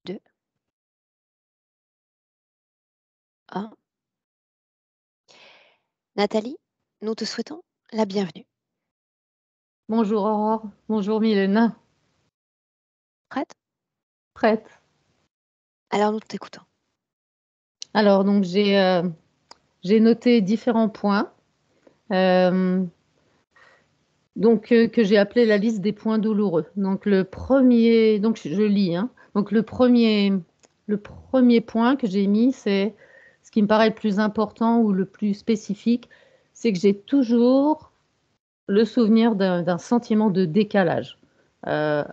2, 1. Nathalie, nous te souhaitons la bienvenue. Bonjour Aurore, bonjour Milena, Prête? prête. Alors nous t'écoutons. Alors donc j'ai noté différents points que j'ai appelé la liste des points douloureux. Donc le premier, donc je lis, hein. Donc le premier point que j'ai mis, c'est ce qui me paraît le plus important ou le plus spécifique, c'est que j'ai toujours le souvenir d'un sentiment de décalage, euh,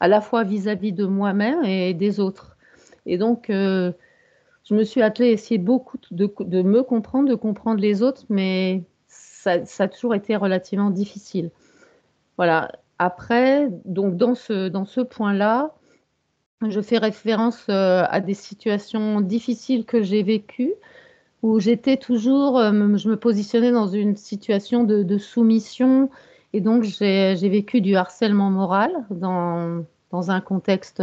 à la fois vis-à-vis de moi-même et des autres. Et donc, je me suis attelée à essayer beaucoup de me comprendre, de comprendre les autres, mais ça a toujours été relativement difficile. Voilà. Après, donc dans ce point-là, je fais référence à des situations difficiles que j'ai vécues, où j'étais toujours, je me positionnais dans une situation de soumission, et donc j'ai vécu du harcèlement moral dans un contexte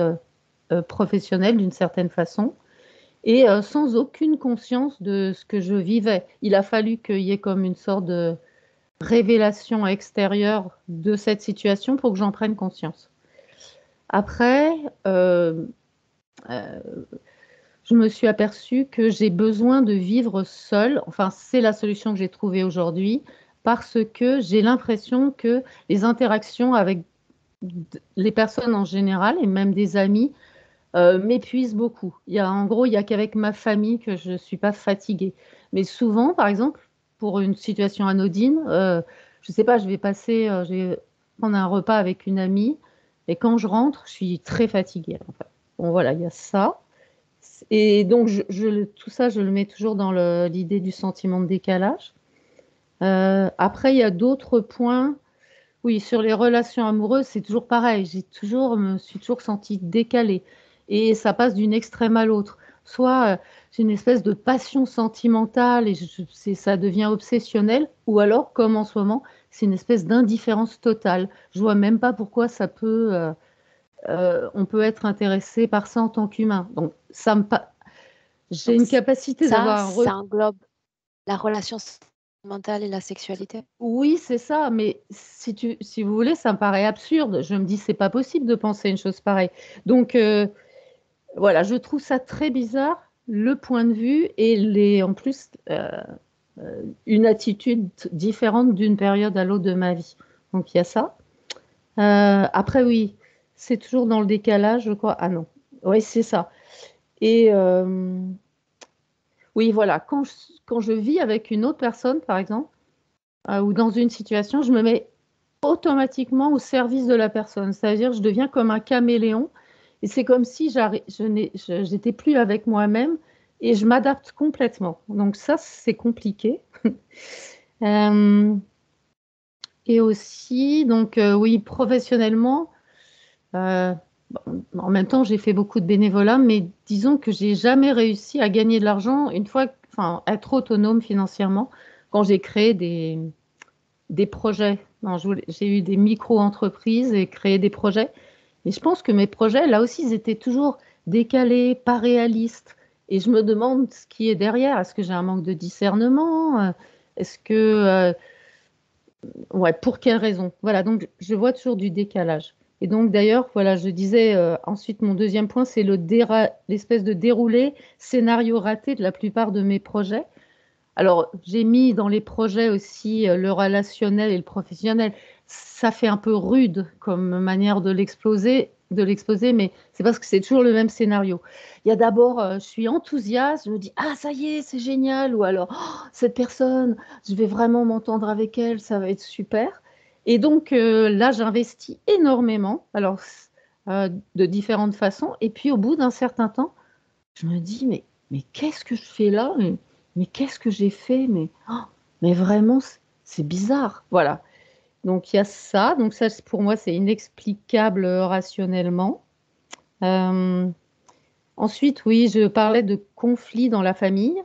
professionnel d'une certaine façon et sans aucune conscience de ce que je vivais. Il a fallu qu'il y ait comme une sorte de révélation extérieure de cette situation pour que j'en prenne conscience. Après, euh, je me suis aperçue que j'ai besoin de vivre seule. Enfin, c'est la solution que j'ai trouvée aujourd'hui parce que j'ai l'impression que les interactions avec les personnes en général et même des amis m'épuise beaucoup. En gros, il n'y a qu'avec ma famille que je ne suis pas fatiguée. Mais souvent, par exemple, pour une situation anodine, je ne sais pas, je vais prendre un repas avec une amie et quand je rentre, je suis très fatiguée, en fait. Bon, voilà, il y a ça. Et donc, tout ça, je le mets toujours dans l'idée du sentiment de décalage. Après, il y a d'autres points. Oui, sur les relations amoureuses, c'est toujours pareil. Me suis toujours sentie décalée. Et ça passe d'une extrême à l'autre. Soit j'ai une espèce de passion sentimentale et ça devient obsessionnel, ou alors, comme en ce moment, c'est une espèce d'indifférence totale. Je vois même pas pourquoi on peut être intéressé par ça en tant qu'humain. Donc, j'ai Donc une capacité ça, d'avoir un ça englobe la relation mentale et la sexualité? Oui, c'est ça, mais si vous voulez, ça me paraît absurde. Je me dis, c'est pas possible de penser une chose pareille. Donc, voilà, je trouve ça très bizarre, le point de vue et en plus, une attitude différente d'une période à l'autre de ma vie. Donc, il y a ça. Après, oui, c'est toujours dans le décalage, je crois. Ah non, oui, c'est ça. Et oui, voilà, quand je vis avec une autre personne, par exemple, ou dans une situation, je me mets automatiquement au service de la personne. C'est-à-dire, je deviens comme un caméléon et c'est comme si j'étais plus avec moi-même et je m'adapte complètement. Donc ça, c'est compliqué. Euh, et aussi, donc oui, professionnellement, euh, en même temps, j'ai fait beaucoup de bénévolat, mais disons que j'ai jamais réussi à gagner de l'argent enfin, être autonome financièrement quand j'ai créé des projets. Non, j'ai eu des micro-entreprises et créé des projets. Mais je pense que mes projets, là aussi, ils étaient toujours décalés, pas réalistes. Et je me demande ce qui est derrière. Est-ce que j'ai un manque de discernement? Est-ce que... ouais, pour quelle raison? Voilà, donc je vois toujours du décalage. Et donc d'ailleurs, voilà, je disais ensuite, mon deuxième point, c'est l'espèce de déroulé, scénario raté de la plupart de mes projets. Alors, j'ai mis dans les projets aussi le relationnel et le professionnel. Ça fait un peu rude comme manière de l'exposer, mais c'est parce que c'est toujours le même scénario. Il y a d'abord, je suis enthousiaste, je me dis, ah, ça y est, c'est génial, ou alors, oh, cette personne, je vais vraiment m'entendre avec elle, ça va être super. Et donc, là, j'investis énormément, alors, de différentes façons. Et puis, au bout d'un certain temps, je me dis, mais qu'est-ce que je fais là? Mais qu'est-ce que j'ai fait? Mais vraiment, c'est bizarre. Voilà. Donc il y a ça. Donc ça, pour moi, c'est inexplicable rationnellement. Euh, Ensuite, oui, je parlais de conflits dans la famille.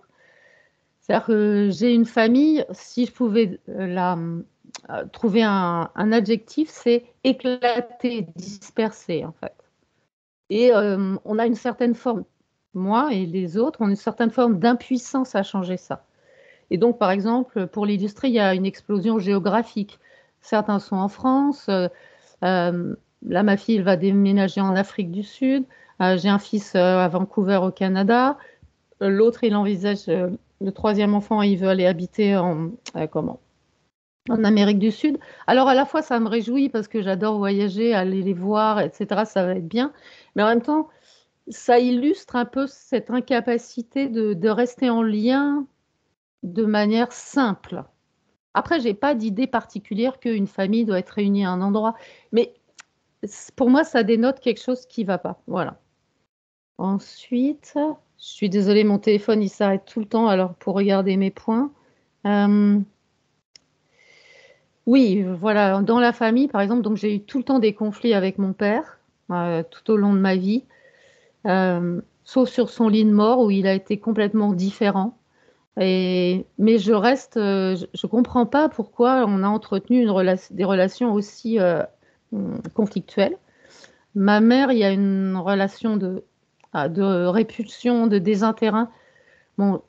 C'est-à-dire que j'ai une famille, si je pouvais trouver un adjectif, c'est éclaté, dispersé, en fait. Et on a une certaine forme, moi et les autres, on a une certaine forme d'impuissance à changer ça. Et donc, par exemple, pour l'illustrer, il y a une explosion géographique. Certains sont en France. Là, ma fille, elle va déménager en Afrique du Sud. J'ai un fils à Vancouver, au Canada. L'autre, il envisage le troisième enfant, il veut aller habiter comment? En Amérique du Sud. Alors, à la fois, ça me réjouit parce que j'adore voyager, aller les voir, etc. Ça va être bien. Mais en même temps, ça illustre un peu cette incapacité de rester en lien de manière simple. Après, j'ai pas d'idée particulière qu'une famille doit être réunie à un endroit, mais pour moi, ça dénote quelque chose qui va pas. Voilà. Ensuite, je suis désolée, mon téléphone, il s'arrête tout le temps, alors pour regarder mes points. Euh, oui, voilà, dans la famille, par exemple, donc j'ai eu tout le temps des conflits avec mon père, tout au long de ma vie, sauf sur son lit de mort où il a été complètement différent. Mais je reste, je comprends pas pourquoi on a entretenu des relations aussi conflictuelles. Ma mère, il y a une relation de répulsion, de désintérêt. Bon,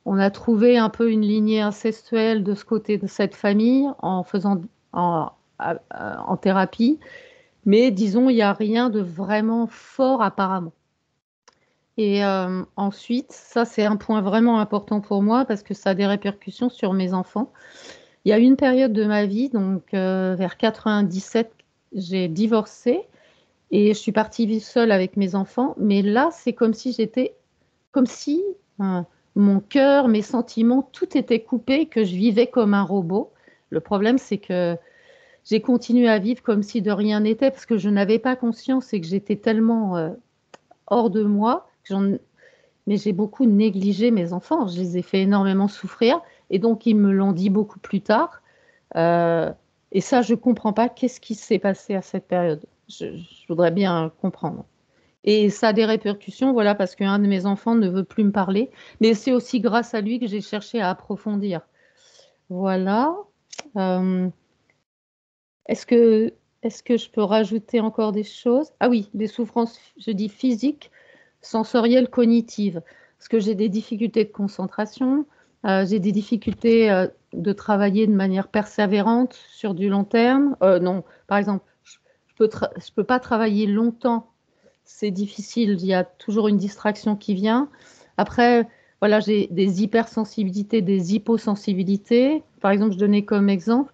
on a trouvé un peu une lignée incestuelle de ce côté de cette famille en faisant en thérapie, mais disons, il n'y a rien de vraiment fort apparemment. Et ensuite, ça c'est un point vraiment important pour moi parce que ça a des répercussions sur mes enfants. Il y a une période de ma vie, donc vers 97, j'ai divorcé et je suis partie vivre seule avec mes enfants. Mais là, c'est comme si euh, mon cœur, mes sentiments, tout était coupé, que je vivais comme un robot. Le problème, c'est que j'ai continué à vivre comme si de rien n'était parce que je n'avais pas conscience et que j'étais tellement hors de moi. Mais j'ai beaucoup négligé mes enfants. Je les ai fait énormément souffrir et donc ils me l'ont dit beaucoup plus tard. Euh, et ça, je ne comprends pas qu'est-ce qui s'est passé à cette période. Je voudrais bien comprendre. Et ça a des répercussions, voilà, parce qu'un de mes enfants ne veut plus me parler. Mais c'est aussi grâce à lui que j'ai cherché à approfondir. Voilà. Euh, est-ce que, est-ce que je peux rajouter encore des choses? Ah oui, des souffrances, je dis physiques, sensorielles, cognitives. Parce que j'ai des difficultés de concentration, j'ai des difficultés de travailler de manière persévérante sur du long terme. Non, par exemple, je peux pas travailler longtemps, c'est difficile, il y a toujours une distraction qui vient. Après, voilà, j'ai des hypersensibilités, des hyposensibilités. Par exemple, je donnais comme exemple,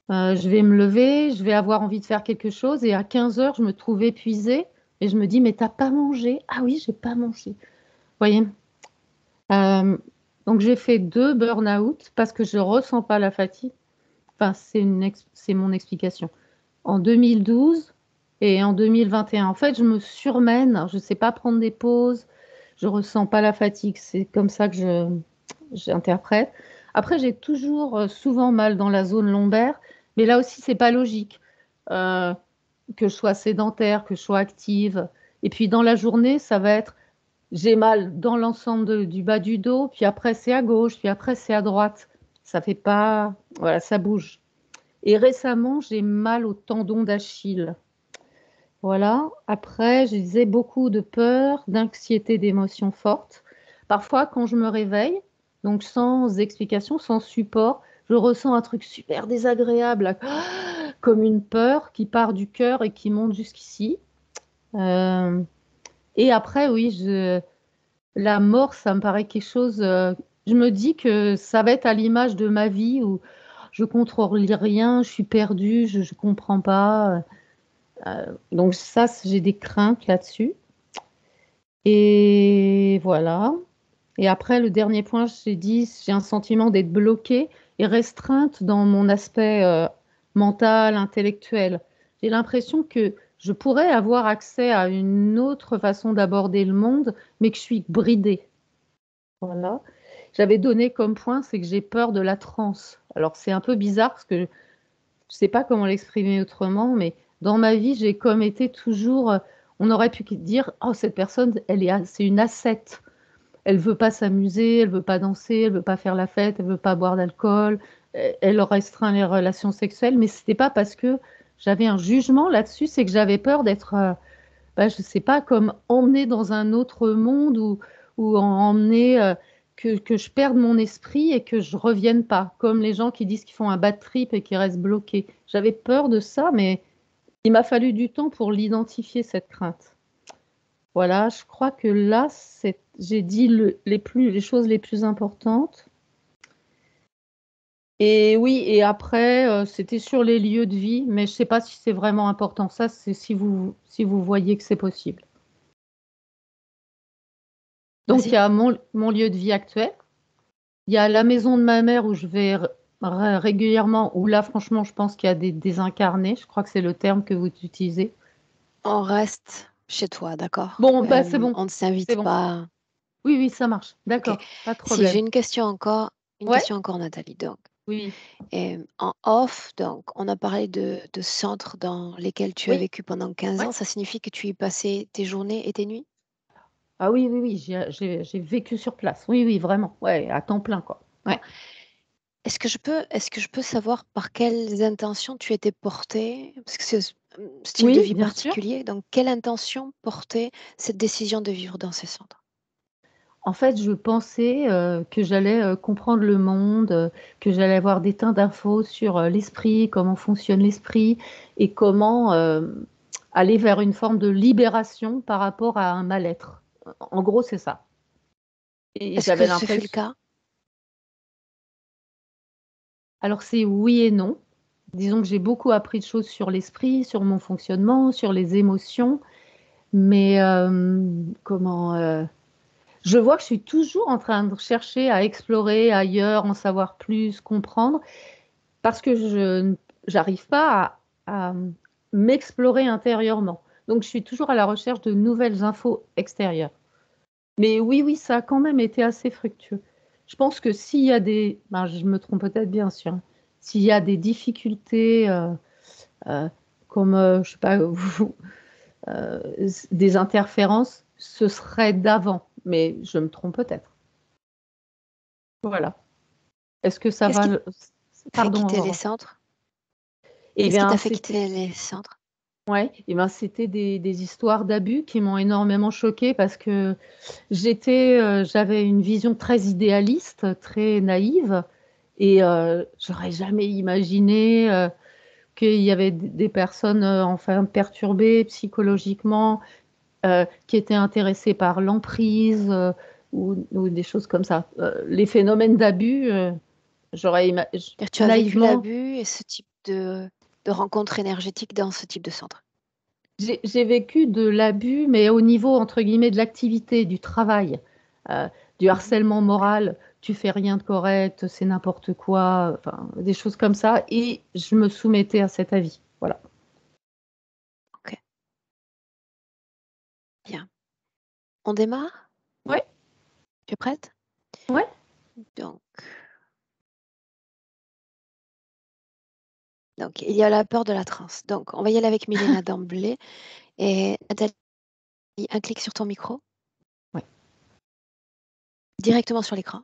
je vais me lever, je vais avoir envie de faire quelque chose et à 15 heures, je me trouve épuisée et je me dis, mais t'as pas mangé? Ah oui, j'ai pas mangé. Vous voyez? Euh, donc j'ai fait 2 burn-out parce que je ressens pas la fatigue. Enfin, c'est mon explication. En 2012 et en 2021, en fait, je me surmène, je ne sais pas prendre des pauses, je ressens pas la fatigue. C'est comme ça que j'interprète. Après, j'ai toujours souvent mal dans la zone lombaire, mais là aussi, c'est pas logique. Euh, que je sois sédentaire, que je sois active. Et puis dans la journée, ça va être j'ai mal dans l'ensemble du bas du dos, puis après c'est à gauche, puis après c'est à droite. Ça fait pas, voilà, ça bouge. Et récemment, j'ai mal au tendon d'Achille. Voilà. Après, je disais beaucoup de peur, d'anxiété, d'émotions fortes. Parfois, quand je me réveille, donc sans explication, sans support, je ressens un truc super désagréable, comme une peur qui part du cœur et qui monte jusqu'ici. Euh, et après, oui, la mort, ça me paraît quelque chose. Je me dis que ça va être à l'image de ma vie où je contrôle rien, je suis perdue, je ne comprends pas. Donc ça, j'ai des craintes là-dessus. Et voilà. Et après, le dernier point, j'ai dit, j'ai un sentiment d'être bloquée et restreinte dans mon aspect mental, intellectuel. J'ai l'impression que je pourrais avoir accès à une autre façon d'aborder le monde, mais que je suis bridée. Voilà. J'avais donné comme point, c'est que j'ai peur de la transe. Alors c'est un peu bizarre parce que je ne sais pas comment l'exprimer autrement, mais dans ma vie, j'ai comme été toujours. On aurait pu dire, oh cette personne, c'est une ascète. Elle veut pas s'amuser, elle veut pas danser, elle veut pas faire la fête, elle veut pas boire d'alcool. Elle restreint les relations sexuelles, mais c'était pas parce que j'avais un jugement là-dessus, c'est que j'avais peur bah, je sais pas, comme emmener dans un autre monde ou emmener, que je perde mon esprit et que je revienne pas, comme les gens qui disent qu'ils font un bad trip et qui restent bloqués. J'avais peur de ça, mais il m'a fallu du temps pour l'identifier, cette crainte. Voilà, je crois que là, j'ai dit les choses les plus importantes. Et oui, et après, c'était sur les lieux de vie, mais je sais pas si c'est vraiment important. Ça, c'est si vous voyez que c'est possible. Donc, il y Vas-y. a mon lieu de vie actuel. Il y a la maison de ma mère où je vais régulièrement, où là, franchement, je pense qu'il y a des désincarnés. Je crois que c'est le terme que vous utilisez. On reste chez toi, d'accord? Bon, bah, c'est bon. On ne C'est s'invite bon. pas. Oui, oui, ça marche. Ok. D'accord, pas de Si j'ai problème. une Ouais, question encore, Nathalie. Donc, oui, en off, donc, on a parlé de centres dans lesquels tu as oui, vécu pendant 15 ouais. ans. Ça signifie que tu y passais tes journées et tes nuits? Ah oui, oui, oui, j'ai vécu sur place. Oui, oui, vraiment. Ouais, à temps plein, quoi. D'accord. Ouais. Est-ce que je peux savoir par quelles intentions tu étais portée? Parce que c'est un style de Oui, vie bien sûr. particulier. Donc, quelle intention portait cette décision de vivre dans ces centres? En fait, je pensais, que j'allais, comprendre le monde, que j'allais avoir des tas d'infos sur, l'esprit, comment fonctionne l'esprit et comment, aller vers une forme de libération par rapport à un mal-être. En gros, c'est ça et Est-ce que j'avais ce fut le l'impression. cas? Alors c'est oui et non. Disons que j'ai beaucoup appris de choses sur l'esprit, sur mon fonctionnement, sur les émotions, mais, comment, je vois que je suis toujours en train de chercher à explorer ailleurs, en savoir plus, comprendre. Parce que je j'arrive pas à m'explorer intérieurement. Donc je suis toujours à la recherche de nouvelles infos extérieures. Mais oui, oui, ça a quand même été assez fructueux. Je pense que s'il y a je me trompe peut-être bien sûr, hein, s'il y a des difficultés, heu, comme, je sais pas, des interférences, ce serait d'avant, mais je me trompe peut-être. Voilà. Est-ce que ça Qu'est-ce va qui t'a fait pardon, quitter les Aurore. centres? Eh Qu'est-ce qui bien, t'a fait c'était. quitter les centres? Ouais, et ben, c'était des histoires d'abus qui m'ont énormément choquée parce que j'avais une vision très idéaliste, très naïve et j'aurais jamais imaginé, qu'il y avait des personnes, enfin perturbées psychologiquement, qui étaient intéressées par l'emprise, ou des choses comme ça. Les phénomènes d'abus, j'aurais C'est-à-dire, tu as vécu naïvement. l'abus et ce type de rencontres énergétiques dans ce type de centre. J'ai vécu de l'abus, mais au niveau, entre guillemets, de l'activité, du travail, du Mhm. harcèlement moral. Tu fais rien de correct, c'est n'importe quoi, enfin, des choses comme ça. Et je me soumettais à cet avis. Voilà. Ok, bien. On démarre? Ouais, Tu es prête? ouais. Donc, il y a la peur de la transe. Donc, on va y aller avec Milena d'emblée. Et Nathalie, un clic sur ton micro, Ouais. directement sur l'écran.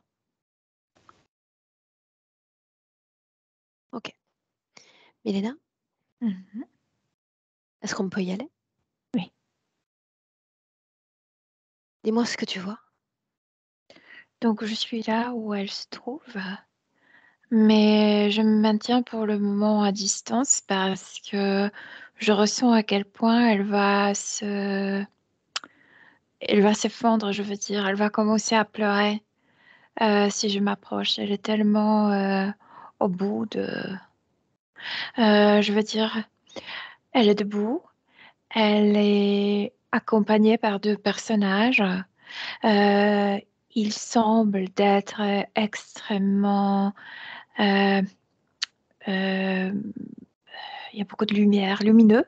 Ok. Milena, Mhm. est-ce qu'on peut y aller? Oui. Dis-moi ce que tu vois. Donc, je suis là où elle se trouve, mais je me maintiens pour le moment à distance parce que je ressens à quel point elle va s'effondrer, je veux dire, elle va commencer à pleurer si je m'approche. Elle est tellement au bout je veux dire, elle est debout, elle est accompagnée par deux personnages. Euh, il semble d'être extrêmement... euh, euh, il y a beaucoup de lumière, lumineux.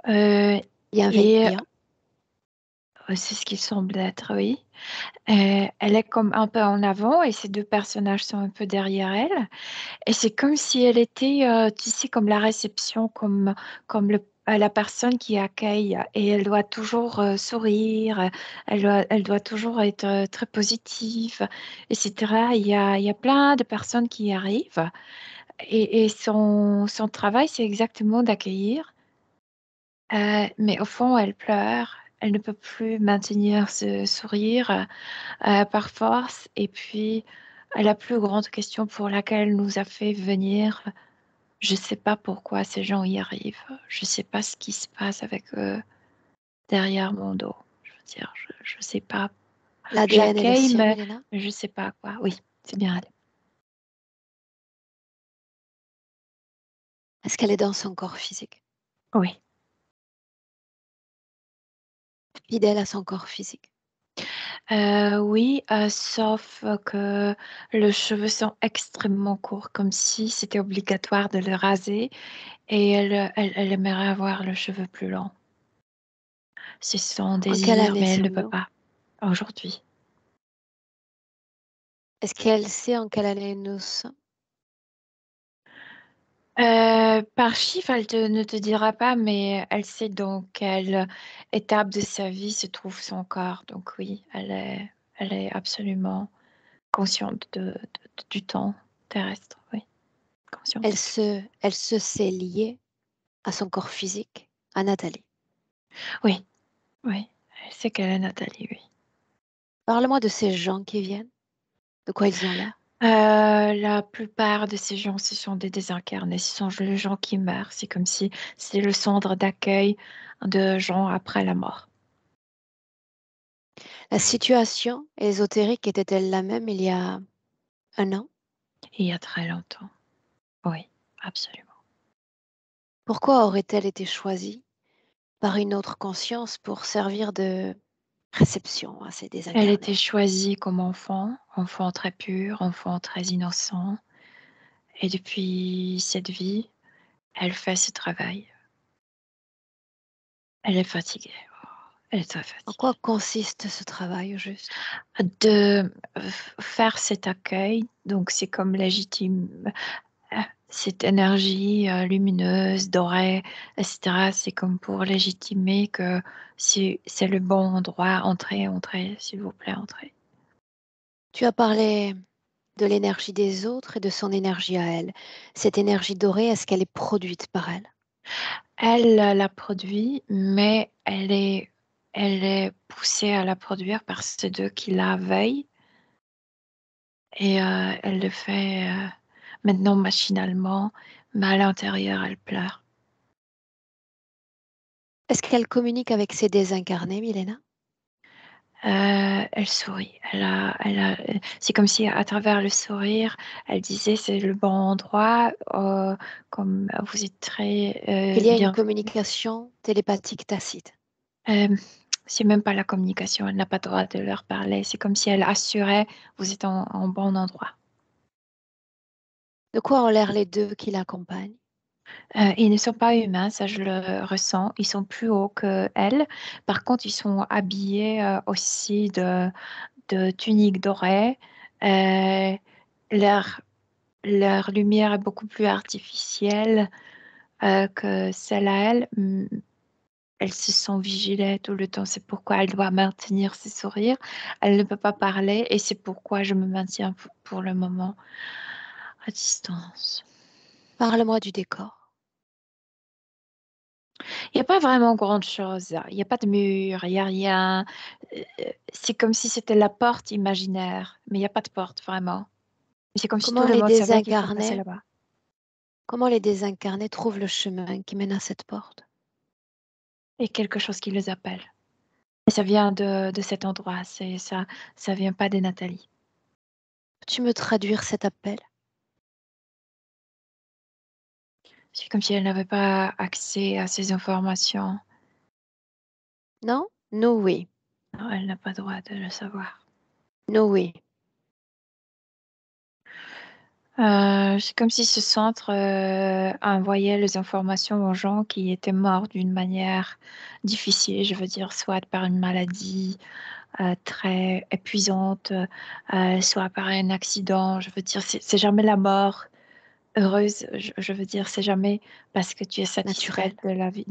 Euh, Il y a un et Venn. c'est ce qu'il semble être, oui. Elle est comme un peu en avant et ces deux personnages sont un peu derrière elle. Et c'est comme si elle était, tu sais, comme la réception, comme la personne qui accueille. Et elle doit toujours sourire, elle doit toujours être très positive, etc. Il y a plein de personnes qui y arrivent. Et son travail, c'est exactement d'accueillir. Mais au fond, elle pleure. Elle ne peut plus maintenir ce sourire par force. Et puis, la plus grande question pour laquelle elle nous a fait venir, je ne sais pas pourquoi ces gens y arrivent. Je ne sais pas ce qui se passe avec eux derrière mon dos. Je veux dire, je ne sais pas. L'ADN est le J'accueille, sien, mais Milena? je ne sais pas quoi. Oui, c'est bien elle. Est-ce qu'elle est dans son corps physique? Oui. Fidèle à son corps physique? Oui, sauf que les cheveux sont extrêmement courts, comme si c'était obligatoire de le raser. Et elle aimerait avoir le cheveu plus long. C'est son En quelle désir, année mais elle ne peut sommes-nous? pas aujourd'hui. Est-ce qu'elle sait en quelle année nous sommes? Par chiffre, ne te dira pas, mais elle sait dans quelle étape de sa vie se trouve son corps. Donc oui, elle est absolument consciente du temps terrestre. Oui, consciente. Elle se sait liée à son corps physique, à Nathalie. Oui, oui, elle sait qu'elle est Nathalie, oui. Parle-moi de ces gens qui viennent. De quoi ils ont l'air? La plupart de ces gens, ce sont des désincarnés. Ce sont les gens qui meurent. C'est comme si c'est le centre d'accueil de gens après la mort. La situation ésotérique était-elle la même il y a un an? Il y a très longtemps. Oui, absolument. Pourquoi aurait-elle été choisie par une autre conscience pour servir de réception à ces Elle était désincarnés? choisie comme enfant, enfant très pur, enfant très innocent. Et depuis cette vie, elle fait ce travail. Elle est fatiguée. Elle est très En quoi fatiguée. consiste ce travail au juste? De faire cet accueil, donc c'est comme légitime. Cette énergie lumineuse, dorée, etc., c'est comme pour légitimer que c'est le bon endroit. Entrez, entrez, s'il vous plaît, entrez. Tu as parlé de l'énergie des autres et de son énergie à elle. Cette énergie dorée, est-ce qu'elle est produite par elle? Elle la produit, mais elle est poussée à la produire par ceux deux qui la veillent. Et elle le fait maintenant machinalement, mais à l'intérieur, elle pleure. Est-ce qu'elle communique avec ces désincarnés, Milena? Elle sourit. C'est comme si à travers le sourire, elle disait c'est le bon endroit, comme vous êtes très Il y a une bien. communication télépathique tacite. Euh, c'est même pas la communication, elle n'a pas le droit de leur parler. C'est comme si elle assurait vous êtes en bon endroit. De quoi ont l'air les deux qui l'accompagnent? Ils ne sont pas humains, ça je le ressens. Ils sont plus hauts que elle. Par contre, ils sont habillés aussi de tuniques dorées. Euh, leur Leur lumière est beaucoup plus artificielle que celle à elle. Elle se sent vigilée tout le temps. C'est pourquoi elle doit maintenir ses sourires. Elle ne peut pas parler et c'est pourquoi je me maintiens pour le moment à distance. Parle-moi du décor. Il n'y a pas vraiment grande chose. Il n'y a pas de mur, il n'y a rien. C'est comme si c'était la porte imaginaire, mais il n'y a pas de porte vraiment. C'est comme si tout Comment le les monde savait qu'il faut passer désincarnés, là-bas. comment les désincarnés trouvent le chemin qui mène à cette porte? Et quelque chose qui les appelle. Et ça vient de cet endroit, ça vient pas de Nathalie. Peux-tu me traduire cet appel? C'est comme si elle n'avait pas accès à ces informations. Non? Nous, oui. Non, elle n'a pas droit de le savoir. Nous, oui. C'est comme si ce centre envoyait les informations aux gens qui étaient morts d'une manière difficile, je veux dire, soit par une maladie très épuisante, soit par un accident. Je veux dire, c'est jamais la mort heureuse, je veux dire, c'est jamais parce que tu es satisfaite Naturel. de la vie.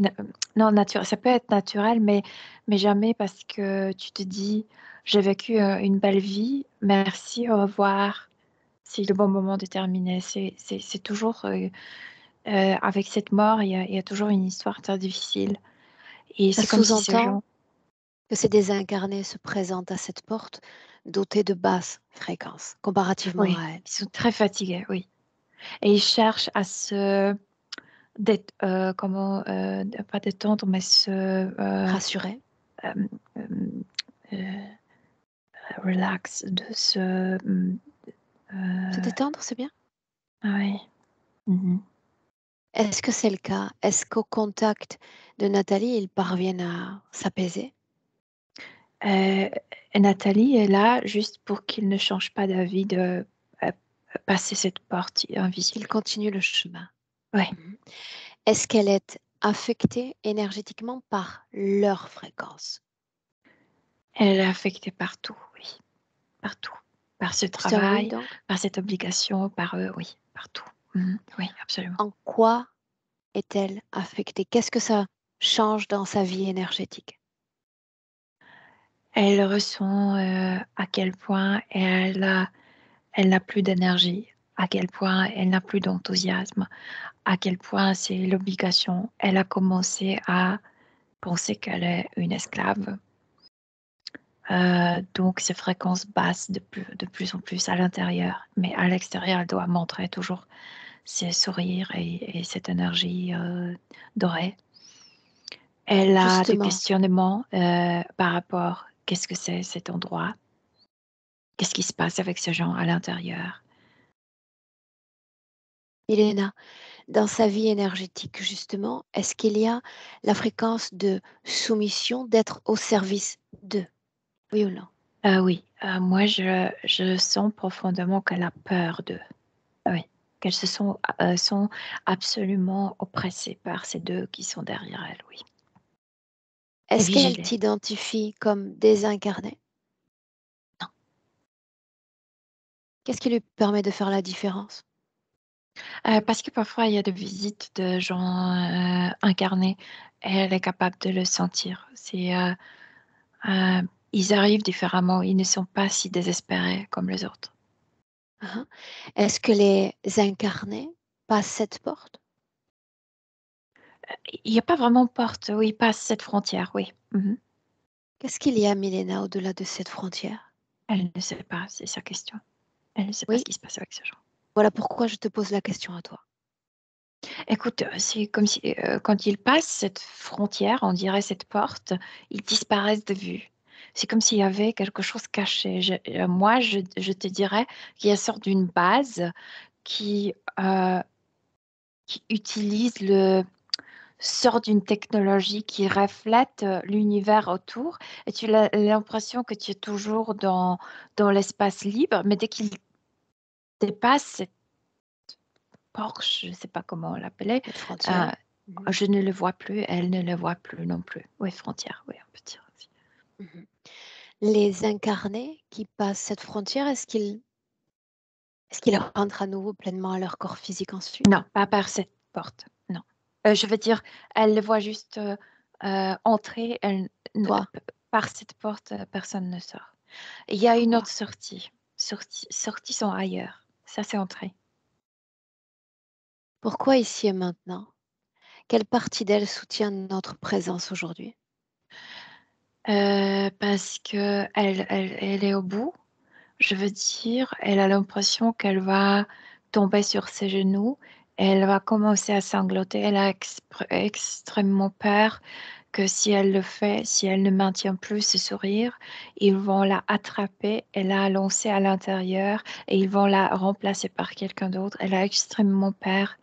Non, naturel, ça peut être naturel, mais jamais parce que tu te dis, j'ai vécu une belle vie, merci, au revoir, c'est le bon moment de terminer. C'est toujours, avec cette mort, il y a toujours une histoire très difficile. Et Ça c'est comme si ces sous-entend gens, que ces désincarnés se présentent à cette porte dotés de basses fréquences comparativement oui, à elle. ils sont très fatigués, oui. Et ils cherchent à se, comment, pas détendre, mais Rassurés, euh, euh, euh, relax, se euh, détendre, c'est bien. ah oui. Mhm. Est-ce que c'est le cas? Est-ce qu'au contact de Nathalie, ils parviennent à s'apaiser? Euh, Nathalie est là juste pour qu'il ne change pas d'avis de passer cette porte invisible. Qu'ils continuent le chemin? Ouais. Mhm. Est-ce qu'elle est affectée énergétiquement par leur fréquence? Elle est affectée partout, oui, partout. Par ce C'est un oui travail, donc? par cette obligation, par eux, oui, partout. Mhm. Oui, absolument. En quoi est-elle affectée? Qu'est-ce que ça change dans sa vie énergétique? Elle ressent à quel point elle n'a plus d'énergie, à quel point elle n'a plus d'enthousiasme, à quel point c'est l'obligation. Elle a commencé à penser qu'elle est une esclave. Donc, ses fréquences baissent de plus en plus à l'intérieur, mais à l'extérieur, elle doit montrer toujours ses sourires et cette énergie dorée. Elle a des Justement, questionnements par rapport qu'est-ce que c'est cet endroit, qu'est-ce qui se passe avec ces gens à l'intérieur. Elena, dans sa vie énergétique, justement, est-ce qu'il y a la fréquence de soumission, d'être au service d'eux? Oui ou non? Oui, moi je sens profondément qu'elle a peur d'eux. Oui, qu'elles sont absolument oppressées par ces deux qui sont derrière elle, oui, et Est-ce qu'elle vigilées. t'identifie comme désincarnée? Non. Qu'est-ce qui lui permet de faire la différence? Parce que parfois il y a des visites de gens incarnés et elle est capable de le sentir. Ils arrivent différemment, ils ne sont pas si désespérés comme les autres. Hein. Est-ce que les incarnés passent cette porte? Il n'y a pas vraiment de porte où ils passent cette frontière, oui. Mhm. Qu'est-ce qu'il y a, Milena, au-delà de cette frontière? Elle ne sait pas, c'est sa question. Elle ne sait pas ce Oui, qui se passe avec ces gens. voilà pourquoi je te pose la question à toi. Écoute, c'est comme si quand ils passent cette frontière, on dirait cette porte, ils disparaissent de vue. C'est comme s'il y avait quelque chose caché. Moi, je te dirais qu'il y a une sorte d'une base qui, qui utilise sort d'une technologie qui reflète l'univers autour et tu as l'impression que tu es toujours dans l'espace libre, mais dès qu'il dépasse cette porte, je ne sais pas comment on l'appelait, Cette euh, frontière. Mhm, je ne le vois plus, elle ne le voit plus non plus. Oui, frontière, oui, on peut dire aussi. mhm. Les incarnés qui passent cette frontière, est-ce qu'ils rentrent à nouveau pleinement à leur corps physique ensuite? Non, pas par cette porte, non. Je veux dire, elle le voit juste entrer, Toi, par cette porte, personne ne sort. Il y a je une vois. autre sortie. Sorties sont ailleurs. Ça, c'est entrée. Pourquoi ici et maintenant? Quelle partie d'elle soutient notre présence aujourd'hui? Parce que elle est au bout. Je veux dire, elle a l'impression qu'elle va tomber sur ses genoux. Elle va commencer à sangloter. Elle a extrêmement peur que si elle le fait, si elle ne maintient plus ce sourire, ils vont la attraper et la lancer à l'intérieur et ils vont la remplacer par quelqu'un d'autre. Elle a extrêmement peur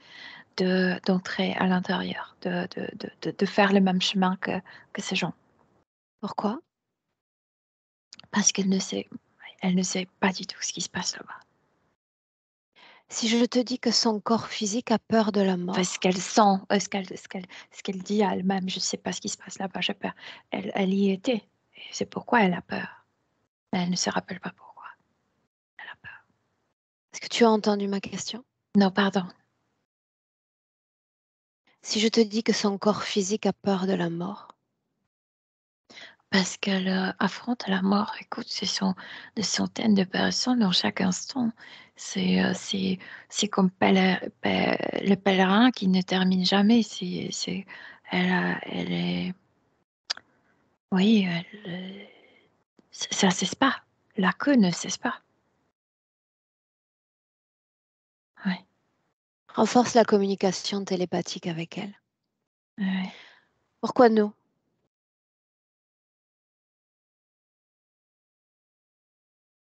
d'entrer à l'intérieur, de faire le même chemin que ces gens. Pourquoi? Parce elle ne sait pas du tout ce qui se passe là-bas. Si je te dis que son corps physique a peur de la Enfin, ce mort, qu'elle sent, ce qu'elle dit à elle-même, je ne sais pas ce qui se passe là-bas, j'ai peur. Elle y était. Et c'est pourquoi elle a peur. Mais elle ne se rappelle pas pourquoi elle a peur. est-ce que tu as entendu ma question? Non, pardon. Si je te dis que son corps physique a peur de la mort, Parce qu'elle affronte la mort. Écoute, ce sont des centaines de personnes dans chaque instant. C'est euh, c'est c'est comme le pèlerin qui ne termine jamais. Elle est. Oui, ça cesse pas. La queue ne cesse pas. Ouais, Renforce la communication télépathique avec elle. ouais. Pourquoi nous?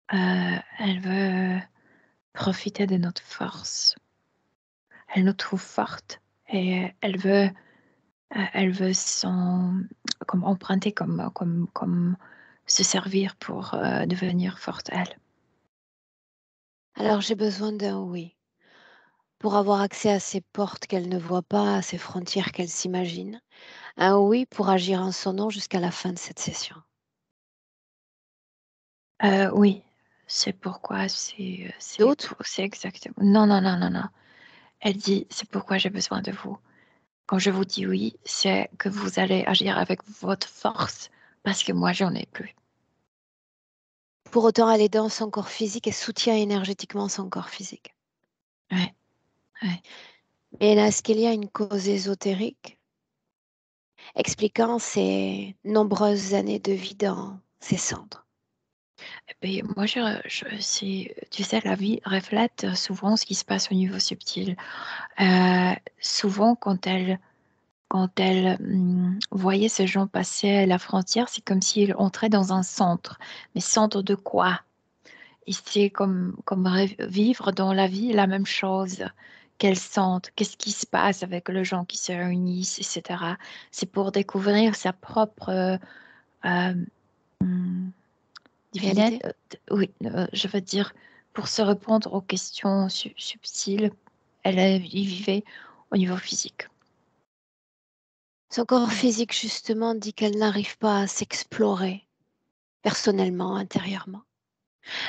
Elle veut profiter de notre force. Elle nous trouve fortes et elle veut comme emprunter, comme se servir pour devenir forte, elle. Alors j'ai besoin d'un oui. Pour avoir accès à ces portes qu'elle ne voit pas, à ces frontières qu'elle s'imagine. Un oui pour agir en son nom jusqu'à la fin de cette session. Oui, c'est pourquoi D'autres? c'est exactement. Non, non, non, non, non. Elle dit, c'est pourquoi j'ai besoin de vous. Quand je vous dis oui, c'est que vous allez agir avec votre force parce que moi, j'en ai plus. Pour autant, elle est dans son corps physique et soutient énergétiquement son corps physique. Ouais, ouais. Et est-ce qu'il y a une cause ésotérique expliquant ces nombreuses années de vie dans ces cendres? Et moi, tu sais, la vie reflète souvent ce qui se passe au niveau subtil. Souvent, quand elle voyait ces gens passer la frontière, c'est comme s'ils entraient dans un centre. Mais centre de quoi? Et c'est comme vivre dans la vie la même chose. Qu'elle sente, qu'est-ce qui se passe avec les gens qui se réunissent, etc. C'est pour découvrir sa propre euh, hum, divinité. Réalité? Oui, je veux dire, pour se répondre aux questions subtiles, y vivait au niveau physique. Son corps physique, justement, dit qu'elle n'arrive pas à s'explorer personnellement, intérieurement.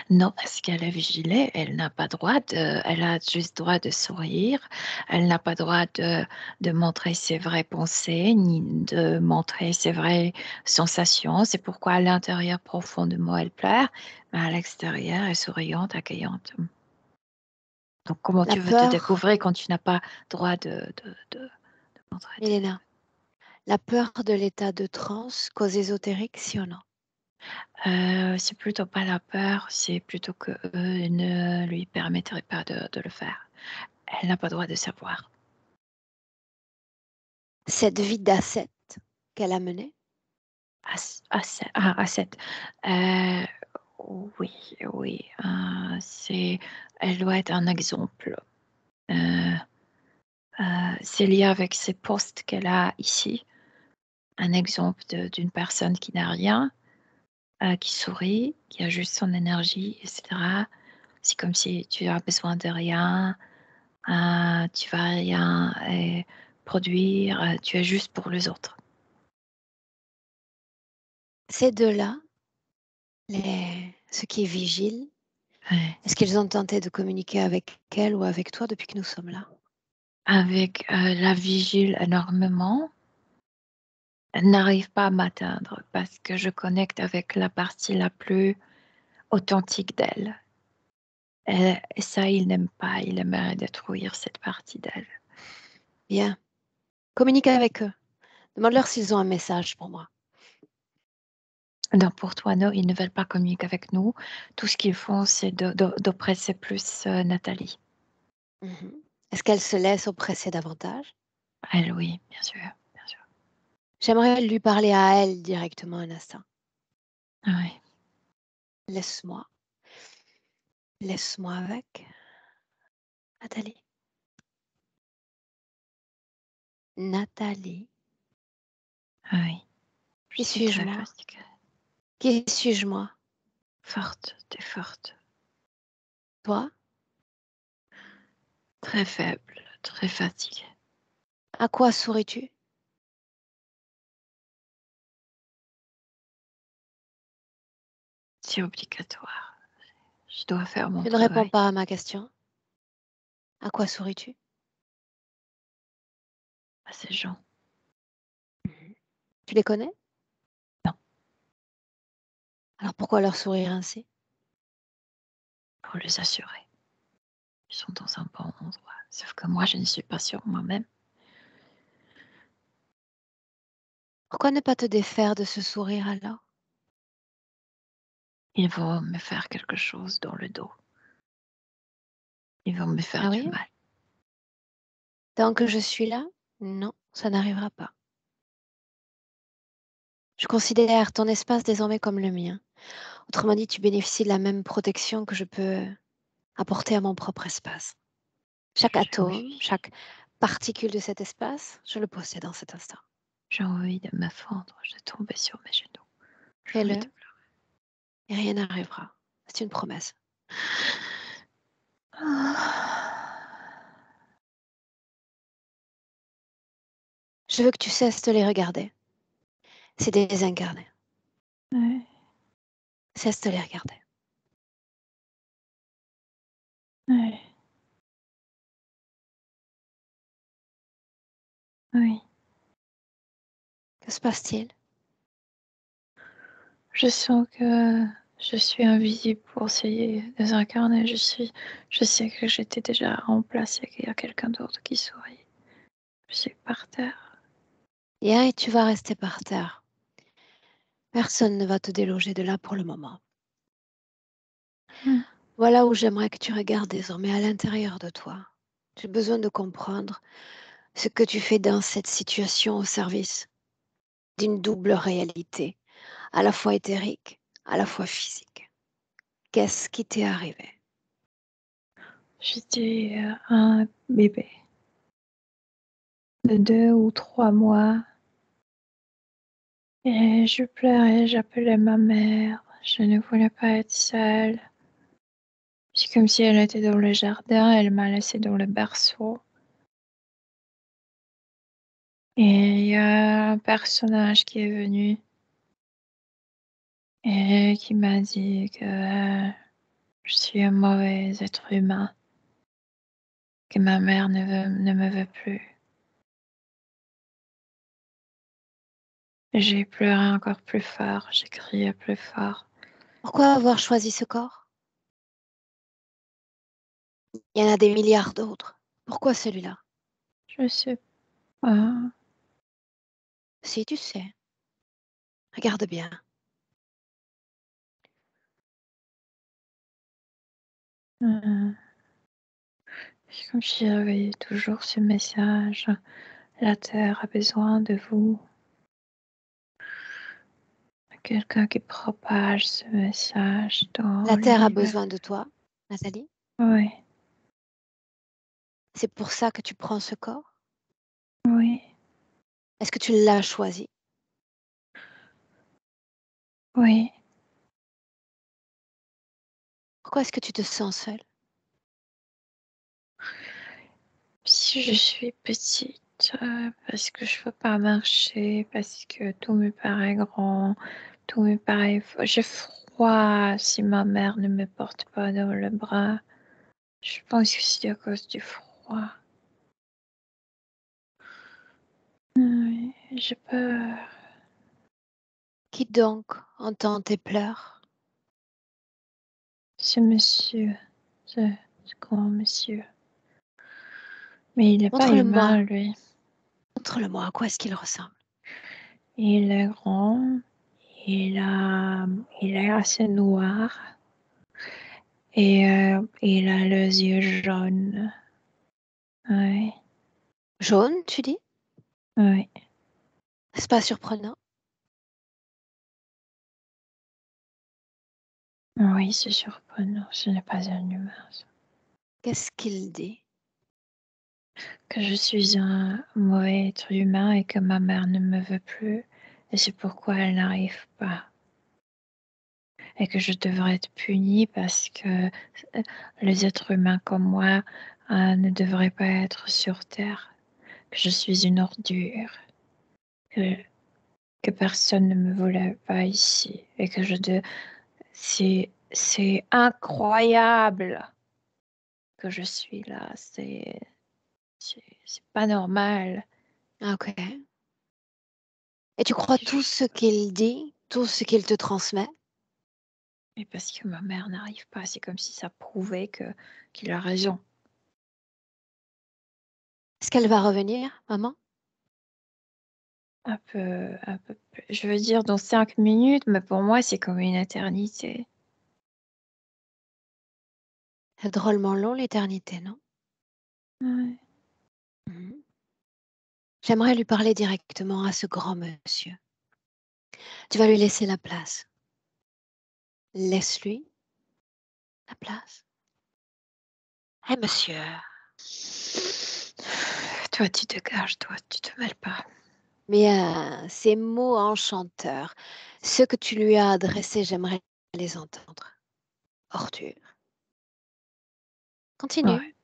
Non, parce qu'elle est vigilée, elle n'a pas droit elle a juste droit de sourire, elle n'a pas droit de montrer ses vraies pensées, ni de montrer ses vraies sensations. C'est pourquoi à l'intérieur, profondément, elle pleure, mais à l'extérieur, elle est souriante, accueillante. Donc, comment La tu veux te peur, découvrir quand tu n'as pas droit de montrer Milena, la peur de l'état de transe, cause ésotérique, si ou non? C'est plutôt pas la peur, c'est plutôt que eux ne lui permettraient pas de le faire. Elle n'a pas droit de savoir. Cette vie d'ascète qu'elle a menée? À 7. Euh, oui, oui. Elle doit être un exemple. Euh, c'est lié avec ces postes qu'elle a ici. Un exemple d'une personne qui n'a rien, qui sourit, qui a juste son énergie, etc. C'est comme si tu as besoin de rien, tu vas rien produire, tu es juste pour les autres. Ces deux-là, ceux qui vigilent, Ouais. est-ce qu'ils ont tenté de communiquer avec elle ou avec toi depuis que nous sommes là? Avec la vigile énormément. Elle n'arrive pas à m'atteindre parce que je connecte avec la partie la plus authentique d'elle. Et ça, il n'aime pas, il aimerait détruire cette partie d'elle. Bien. Communique avec eux. Demande-leur s'ils ont un message pour moi. Donc pour toi, non, ils ne veulent pas communiquer avec nous. Tout ce qu'ils font, c'est d'oppresser plus Nathalie. Mhm. Est-ce qu'elle se laisse oppresser davantage? Elle, oui, bien sûr, bien sûr. J'aimerais lui parler à elle directement un instant. Oui, Laisse-moi. Laisse-moi avec. Nathalie. Nathalie. oui. Je Qui suis suis-je très moi? fatiguée. Qui suis-je moi? Forte, t'es forte. Toi? Très faible, très fatiguée. À quoi souris-tu? C'est obligatoire. Je dois faire mon Tu ne réponds travail. pas à ma question. À quoi souris-tu? À ces gens. Mhm. Tu les connais? Non, Alors pourquoi leur sourire ainsi? pour les assurer. Ils sont dans un bon endroit. Sauf que moi, je ne suis pas sûre moi-même. Pourquoi ne pas te défaire de ce sourire alors? Ils vont me faire quelque chose dans le dos. Ils vont me faire Ah du oui? mal. Tant que je suis là? Non, ça n'arrivera pas. Je considère ton espace désormais comme le mien. Autrement dit, tu bénéficies de la même protection que je peux apporter à mon propre espace. Chaque J'ai atome, envie, chaque particule de cet espace, je le possède en cet instant. j'ai envie de me fendre, de tomber sur mes genoux. J'ai envie de Fais-le et rien n'arrivera. C'est une promesse. Je veux que tu cesses de les regarder. C'est désincarné. Ouais, Cesse de les regarder. ouais, oui. Que se passe-t-il? Je sens que je suis invisible pour ces désincarnés. Je sais que j'étais déjà en place et qu'il y a quelqu'un d'autre qui sourit. Je suis par terre. Et tu vas rester par terre. Personne ne va te déloger de là pour le moment. Hmm. Voilà où j'aimerais que tu regardes désormais à l'intérieur de toi. J'ai besoin de comprendre ce que tu fais dans cette situation au service d'une double réalité, à la fois éthérique, à la fois physique. Qu'est-ce qui t'est arrivé? J'étais un bébé de 2 ou 3 mois et je pleurais, j'appelais ma mère. Je ne voulais pas être seule. C'est comme si elle était dans le jardin, elle m'a laissée dans le berceau. Et il y a un personnage qui est venu et qui m'a dit que je suis un mauvais être humain, que ma mère ne me veut plus. J'ai pleuré encore plus fort, j'ai crié plus fort. Pourquoi avoir choisi ce corps? Il y en a des milliards d'autres. Pourquoi celui-là? Je sais pas. Si tu sais, regarde bien. euh, C'est comme si j'avais toujours ce message. La Terre a besoin de vous. Quelqu'un qui propage ce message dans La Terre a l'univers. besoin de toi, Nathalie. Oui, C'est pour ça que tu prends ce corps. oui, Est-ce que tu l'as choisi? oui. Pourquoi est-ce que tu te sens seule? Si je suis petite, parce que je peux pas marcher, parce que tout me paraît grand, tout me paraît j'ai froid si ma mère ne me porte pas dans le bras. Je pense que c'est à cause du froid. Oui, j'ai peur. Qui donc entend tes pleurs? Ce monsieur, ce grand monsieur. Mais il n'est pas Montre-le-moi. humain, lui. Montre-le-moi. À quoi est-ce qu'il ressemble? Il est grand, il est assez noir et il a les yeux jaunes. Oui, Jaune, tu dis? oui, C'est pas surprenant. oui, c'est surprenant. Ce n'est pas un humain, ça. Qu'est-ce qu'il dit? Que je suis un mauvais être humain et que ma mère ne me veut plus, et c'est pourquoi elle n'arrive pas. Et que je devrais être punie parce que les êtres humains comme moi ne devraient pas être sur Terre. Que je suis une ordure. Que, que personne ne me voulait pas ici. Et que c'est incroyable que je suis là. C'est pas normal. Ah, ok. Et tu crois C'est tout juste ce qu'il dit, tout ce qu'il te transmet? mais parce que ma mère n'arrive pas. C'est comme si ça prouvait qu'il a raison. Est-ce qu'elle va revenir, maman? un peu plus. Je veux dire dans 5 minutes, mais pour moi, c'est comme une éternité. C'est drôlement long l'éternité, non? Ouais. Mhm. J'aimerais lui parler directement à ce grand monsieur. Tu vas lui laisser la place. Laisse-lui la place. Hé, monsieur. Toi, tu te caches, toi, tu te mêles pas. Bien, ces mots enchanteurs, ceux que tu lui as adressés, j'aimerais les entendre. Ordure. Continue. Ouais.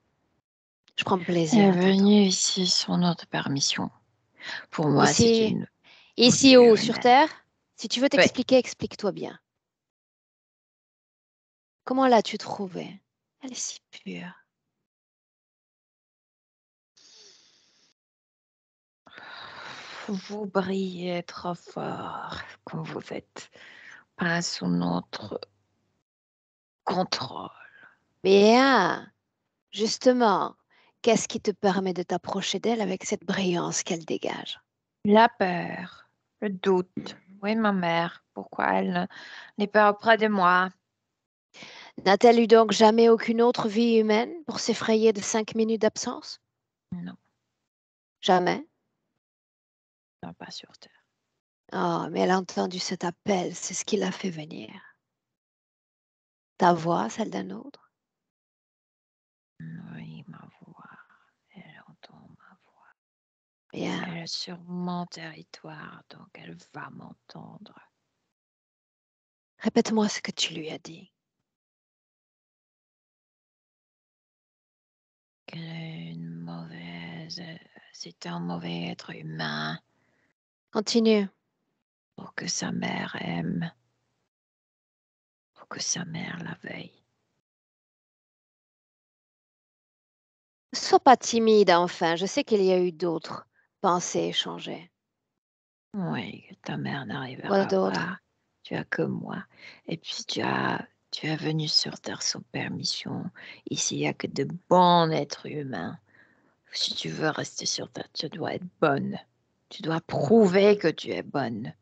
Je prends Elle plaisir est à t'entendre. venue ici sans notre permission. Pour moi, c'est Ici, une ici ordure où? Sur humaine. Terre? Si tu veux Oui. t'expliquer, explique-toi bien. Comment l'as-tu trouvée? Elle est si pure. Vous brillez trop fort comme vous êtes pas sous notre contrôle. Bien, justement, qu'est-ce qui te permet de t'approcher d'elle avec cette brillance qu'elle dégage? La peur, le doute. Oui, ma mère, pourquoi elle n'est pas auprès de moi? N'a-t-elle eu donc jamais aucune autre vie humaine pour s'effrayer de 5 minutes d'absence? Non, Jamais. non, pas sur Terre. Oh, mais elle a entendu cet appel, c'est ce qui l'a fait venir. Ta voix, celle d'un autre? Oui, ma voix. Elle entend ma voix. Bien. Elle est sur mon territoire, donc elle va m'entendre. Répète-moi ce que tu lui as dit. Qu'elle est une mauvaise. C'est un mauvais être humain Continue. pour que sa mère aime, pour que sa mère la veille. Sois pas timide, enfin. Je sais qu'il y a eu d'autres pensées échangées. Oui, ta mère Quoi n'arrivera d'autre? pas. Tu as que moi. Et puis tu es venu sur Terre sans permission. Ici, il n'y a que de bons êtres humains. Si tu veux rester sur Terre, tu dois être bonne. Tu dois prouver que tu es bonne.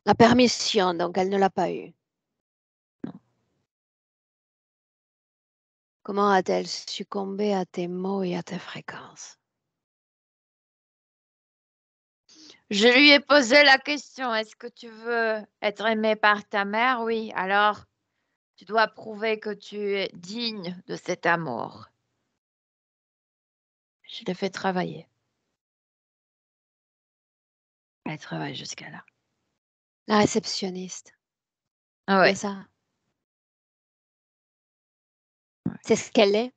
La permission, donc elle ne l'a pas eue. Comment a-t-elle succombé à tes mots et à tes fréquences? Je lui ai posé la question, est-ce que tu veux être aimé par ta mère? Oui, alors tu dois prouver que tu es digne de cet amour. Je l'ai fait travailler. Elle travaille jusqu'à là. La réceptionniste. Ah Bien ouais. ça. C'est ce qu'elle est.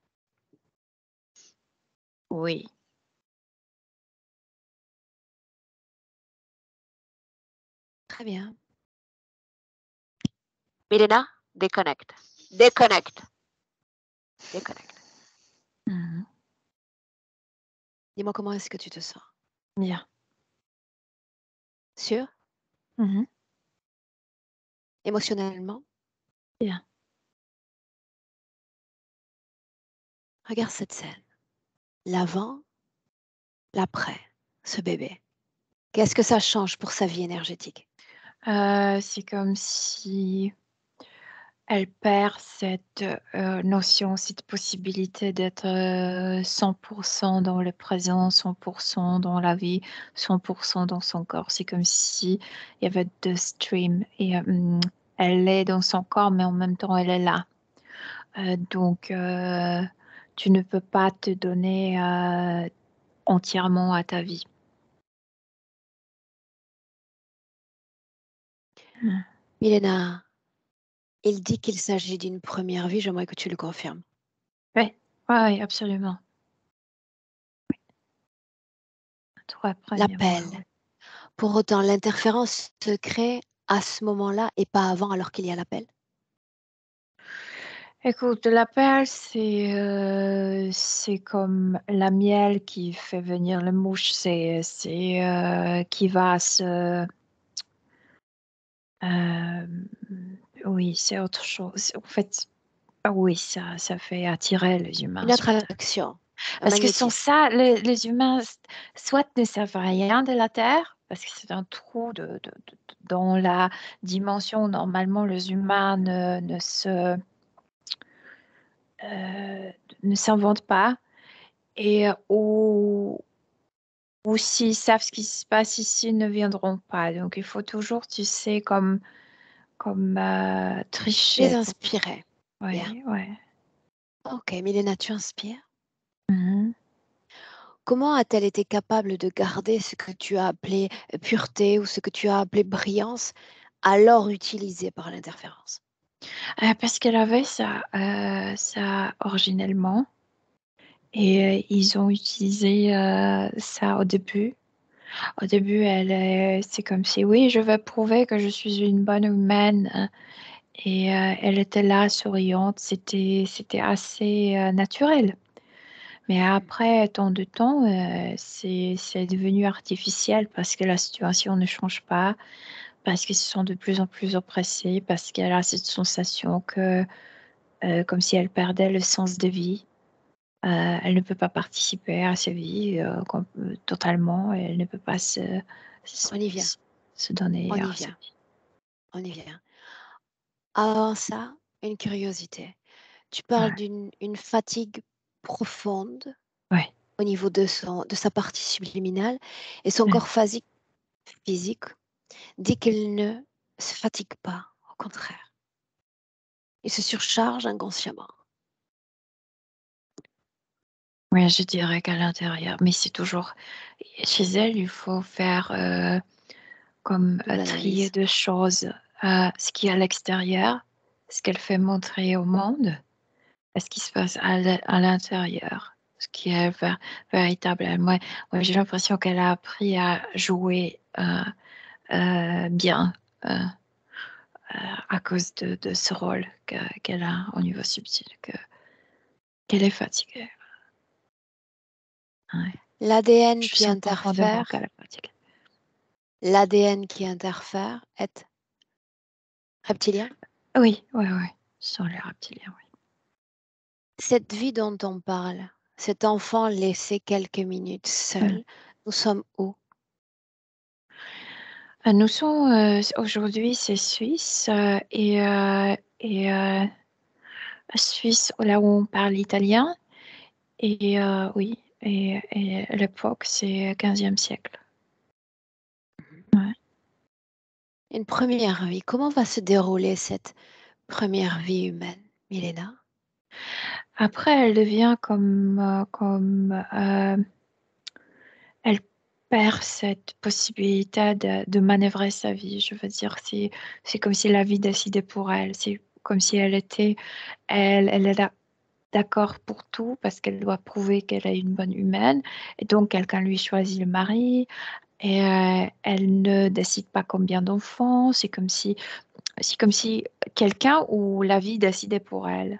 Oui. Très bien. Milena, déconnecte. Déconnecte. Déconnecte. Mhm. Dis-moi comment est-ce que tu te sens? Bien. Sûr? Mhm. Émotionnellement? Bien. Regarde cette scène. L'avant, l'après, ce bébé. Qu'est-ce que ça change pour sa vie énergétique? C'est comme si elle perd cette notion, cette possibilité d'être 100% dans le présent, 100% dans la vie, 100% dans son corps. C'est comme si il y avait deux streams et elle est dans son corps, mais en même temps, elle est là. Donc, tu ne peux pas te donner entièrement à ta vie. Mm. Milena, il dit qu'il s'agit d'une première vie, j'aimerais que tu le confirmes. Oui, ouais, absolument. Trois premiers mois, L'appel. oui. Pour autant, l'interférence se crée à ce moment-là et pas avant alors qu'il y a l'appel. Écoute, la perle, c'est comme la miel qui fait venir la mouche. C'est qui va se... euh, oui, c'est autre chose. En fait, oui, ça fait attirer les humains Une sur Terre. attraction, un Parce que sans magnétisme. ça, les humains, soit ne savent rien de la Terre, parce que c'est un trou dans la dimension où normalement les humains ne s'inventent pas, et ou s'ils savent ce qui se passe ici, ils ne viendront pas. Donc il faut toujours, tu sais, comme Les tricher. inspirer. Bien. Oui, ouais. Ok, Milena, tu inspires. Mhm. Comment a-t-elle été capable de garder ce que tu as appelé pureté ou ce que tu as appelé brillance, alors utilisé par l'interférence? Parce qu'elle avait ça originellement, et ils ont utilisé ça au début. Au début, c'est comme si, oui, je vais prouver que je suis une bonne humaine, hein. Et elle était là, souriante. C'était assez naturel. Mais après tant de temps, c'est devenu artificiel parce que la situation ne change pas, parce qu'ils se sont de plus en plus oppressés, parce qu'elle a cette sensation que, comme si elle perdait le sens de vie. Elle ne peut pas participer à sa vie totalement, et elle ne peut pas se, On y vient, se donner on à y sa vient, vie. on y vient. Avant ça, une curiosité. Tu parles Ouais. d'une fatigue profonde Ouais. au niveau de sa partie subliminale et son Ouais. corps physique dit qu'il ne se fatigue pas, au contraire. Il se surcharge inconsciemment. Ouais, je dirais qu'à l'intérieur, mais c'est toujours chez elle, il faut faire comme Double trier analyse. deux choses. Ce qui est à l'extérieur, ce qu'elle fait montrer au monde, et ce qui se passe à l'intérieur, ce qui est véritable. Moi, j'ai l'impression qu'elle a appris à jouer bien, euh, à cause de ce rôle qu'elle a au niveau subtil, qu'elle est fatiguée. Ouais. L'ADN Je qui sens profondément interfère, qu'elle est fatiguée. l'ADN qui interfère est reptilien. Oui, oui, oui. Sur les reptiliens, oui. Cette vie dont on parle, cet enfant laissé quelques minutes Mm. seul, nous sommes où? Nous sommes aujourd'hui, c'est Suisse, et Suisse, là où on parle italien. Et oui, et à l'époque, c'est 15e siècle. Ouais. Une première vie. Comment va se dérouler cette première vie humaine, Milena? Après, elle devient elle perd cette possibilité de manœuvrer sa vie. Je veux dire, c'est comme si la vie décidait pour elle. C'est comme si elle est là, d'accord pour tout parce qu'elle doit prouver qu'elle est une bonne humaine. Et donc, quelqu'un lui choisit le mari, et elle ne décide pas combien d'enfants. C'est comme si quelqu'un ou la vie décidait pour elle.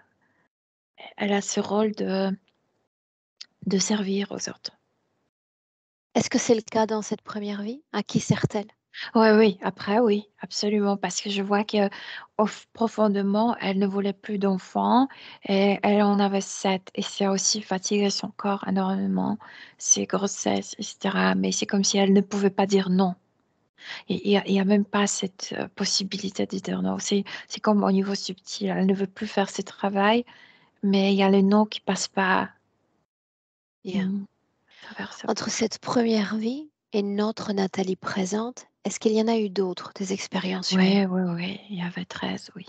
Elle a ce rôle de servir aux autres. Est-ce que c'est le cas dans cette première vie? À qui sert-elle? Oui, oui, après, oui, absolument, parce que je vois que profondément, elle ne voulait plus d'enfants, et elle en avait 7, et ça a aussi fatigué son corps énormément, ses grossesses, etc. Mais c'est comme si elle ne pouvait pas dire non. Et il y a même pas cette possibilité de dire non. C'est comme au niveau subtil, elle ne veut plus faire ce travail, mais il y a le non qui passe pas Bien. à travers sa Entre bouche. cette première vie et notre Nathalie présente, est-ce qu'il y en a eu d'autres, des expériences Oui, humaines? oui, oui, il y avait 13, oui.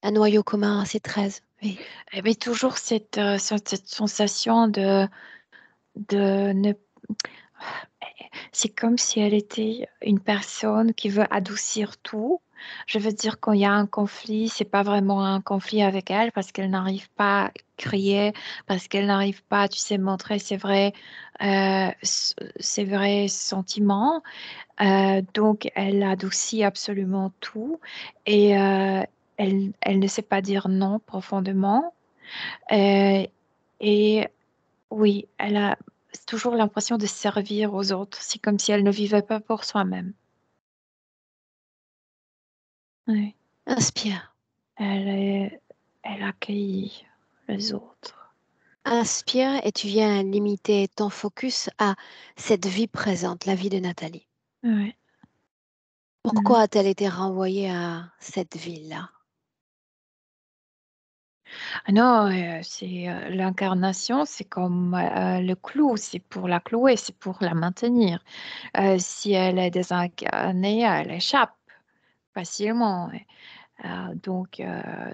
Un noyau commun à ces 13? Oui. Mais toujours cette sensation de ne... C'est comme si elle était une personne qui veut adoucir tout. Je veux dire, quand il y a un conflit, c'est pas vraiment un conflit avec elle parce qu'elle n'arrive pas à crier, parce qu'elle n'arrive pas, tu sais, montrer ses vrais sentiments. Donc, elle adoucit absolument tout, et elle ne sait pas dire non profondément. Euh, et oui, elle a toujours l'impression de servir aux autres. C'est comme si elle ne vivait pas pour soi-même. Oui. Inspire. Elle accueille les autres. Inspire et tu viens limiter ton focus à cette vie présente, la vie de Nathalie. Ouais. Pourquoi a-t-elle été renvoyée à cette ville-là? Ah non, l'incarnation, c'est comme le clou, c'est pour la clouer, c'est pour la maintenir. Si elle est désincarnée, elle échappe facilement. Ouais. Donc,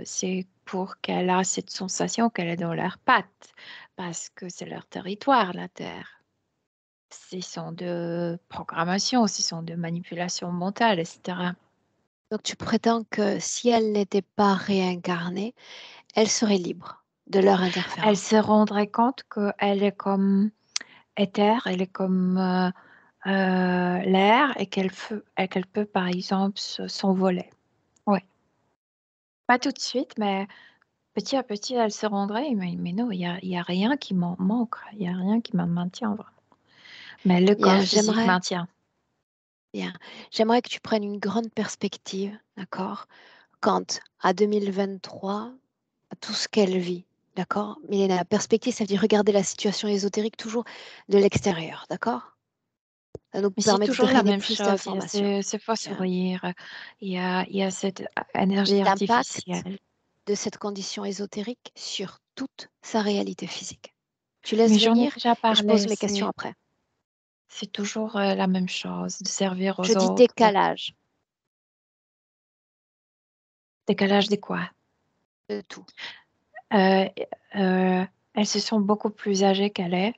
c'est pour qu'elle a cette sensation qu'elle est dans leurs pattes, parce que c'est leur territoire, la Terre. Ce sont de programmation, ce sont de manipulation mentale, etc. Donc tu prétends que si elle n'était pas réincarnée, elle serait libre de leur Elle interférence. se rendrait compte qu'elle est comme éther, elle est comme l'air et qu'elle peut, par exemple, s'envoler. Oui. Pas tout de suite, mais petit à petit, elle se rendrait. Mais non, il y a rien qui m'en manque. Il n'y a rien qui m'en maintient vraiment. Mais le corps Bien, physique maintient. bien, j'aimerais que tu prennes une grande perspective, d'accord? Quant à 2023, à tout ce qu'elle vit, d'accord? Mais la perspective, ça veut dire regarder la situation ésotérique toujours de l'extérieur, d'accord? Ça nous Mais c'est permet de toujours la drainer même plus chose. Il y a d'informations. ce faux Bien. sourire. Il y a cette énergie L'impact artificielle. de cette condition ésotérique sur toute sa réalité physique. Tu Mais laisses j'en ai venir déjà et je pose parlé. mes questions après. C'est toujours la même chose, de servir Je aux dis autres. décalage Décalage de quoi? de tout. Euh, euh, Elles se sont beaucoup plus âgées qu'elle est.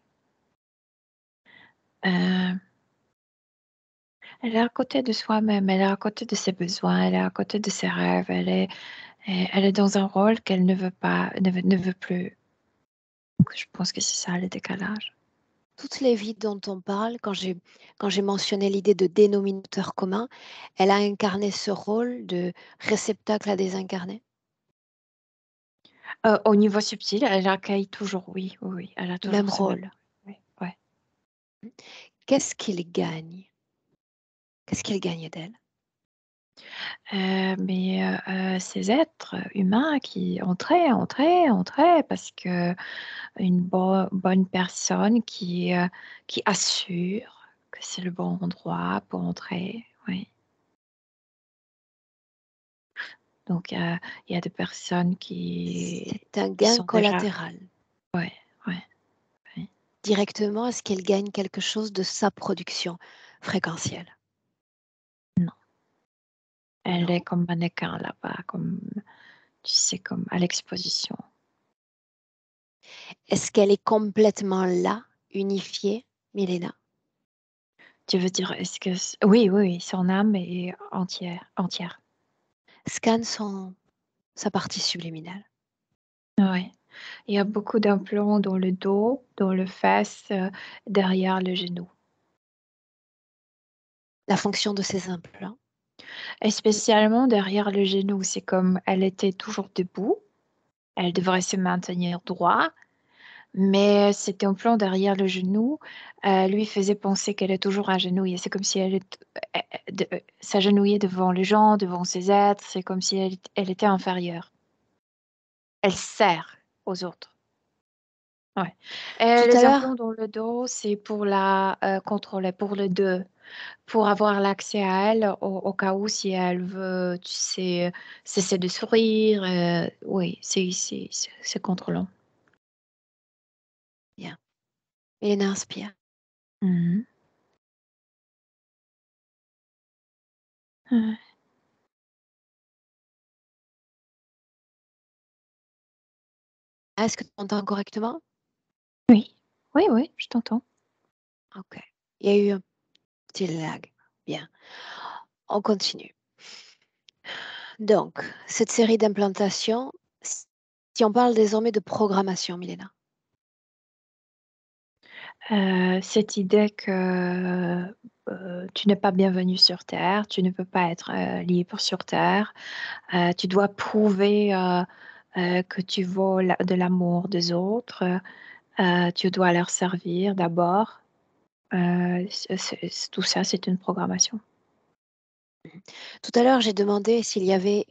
Euh, Elle est à côté de soi-même, elle est à côté de ses besoins, elle est à côté de ses rêves, elle est dans un rôle qu'elle ne veut pas, ne veut plus. Donc, je pense que c'est ça le décalage. Toutes les vies dont on parle, quand j'ai mentionné l'idée de dénominateur commun, elle a incarné ce rôle de réceptacle à désincarner. Au niveau subtil, elle accueille toujours, oui, oui, oui, elle a toujours Même ce même. rôle. Oui, ouais. Qu'est-ce qu'il gagne? Qu'est-ce qu'il gagne d'elle? Ces êtres humains qui entraient, parce que une bonne personne qui assure que c'est le bon endroit pour entrer, oui. Donc, il y a des personnes C'est un qui gain sont déjà. collatéral. Ouais, ouais, ouais. Directement, est-ce qu'elle gagne quelque chose de sa production fréquentielle? Non. Elle est Non. comme mannequin là-bas, comme, tu sais, comme à l'exposition. Est-ce qu'elle est complètement là, unifiée, Milena? Tu veux dire, est-ce que. Oui, oui, oui, son âme est entière, entière. Scanne sa partie subliminale. Ouais. Il y a beaucoup d'implants dans le dos, dans le face, derrière le genou. La fonction de ses implants. Et spécialement derrière le genou, c'est comme elle était toujours debout, elle devrait se maintenir droit, mais cet implant derrière le genou lui faisait penser qu'elle est toujours agenouillée. C'est comme si s'agenouillait devant les gens, devant ses êtres, c'est comme si elle était inférieure. Elle sert aux autres. Ouais. Et Tout à les implants l'heure, dans le dos, c'est pour la contrôler, pour le deux, pour avoir l'accès à elle au cas où si elle veut, tu sais, cesser de sourire. Oui, c'est contrôlant. bien. Milena inspire. Mhm. Ouais. Est-ce que tu m'entends correctement? Oui, oui, oui, je t'entends. Ok. Il y a eu un petit lag. Bien. On continue. Donc, cette série d'implantations, si on parle désormais de programmation, Milena. Cette idée que tu n'es pas bienvenu sur Terre, tu ne peux pas être libre sur Terre, tu dois prouver que tu vaux de l'amour des autres, tu dois leur servir d'abord. Tout ça, c'est une programmation. Tout à l'heure, j'ai demandé s'il y avait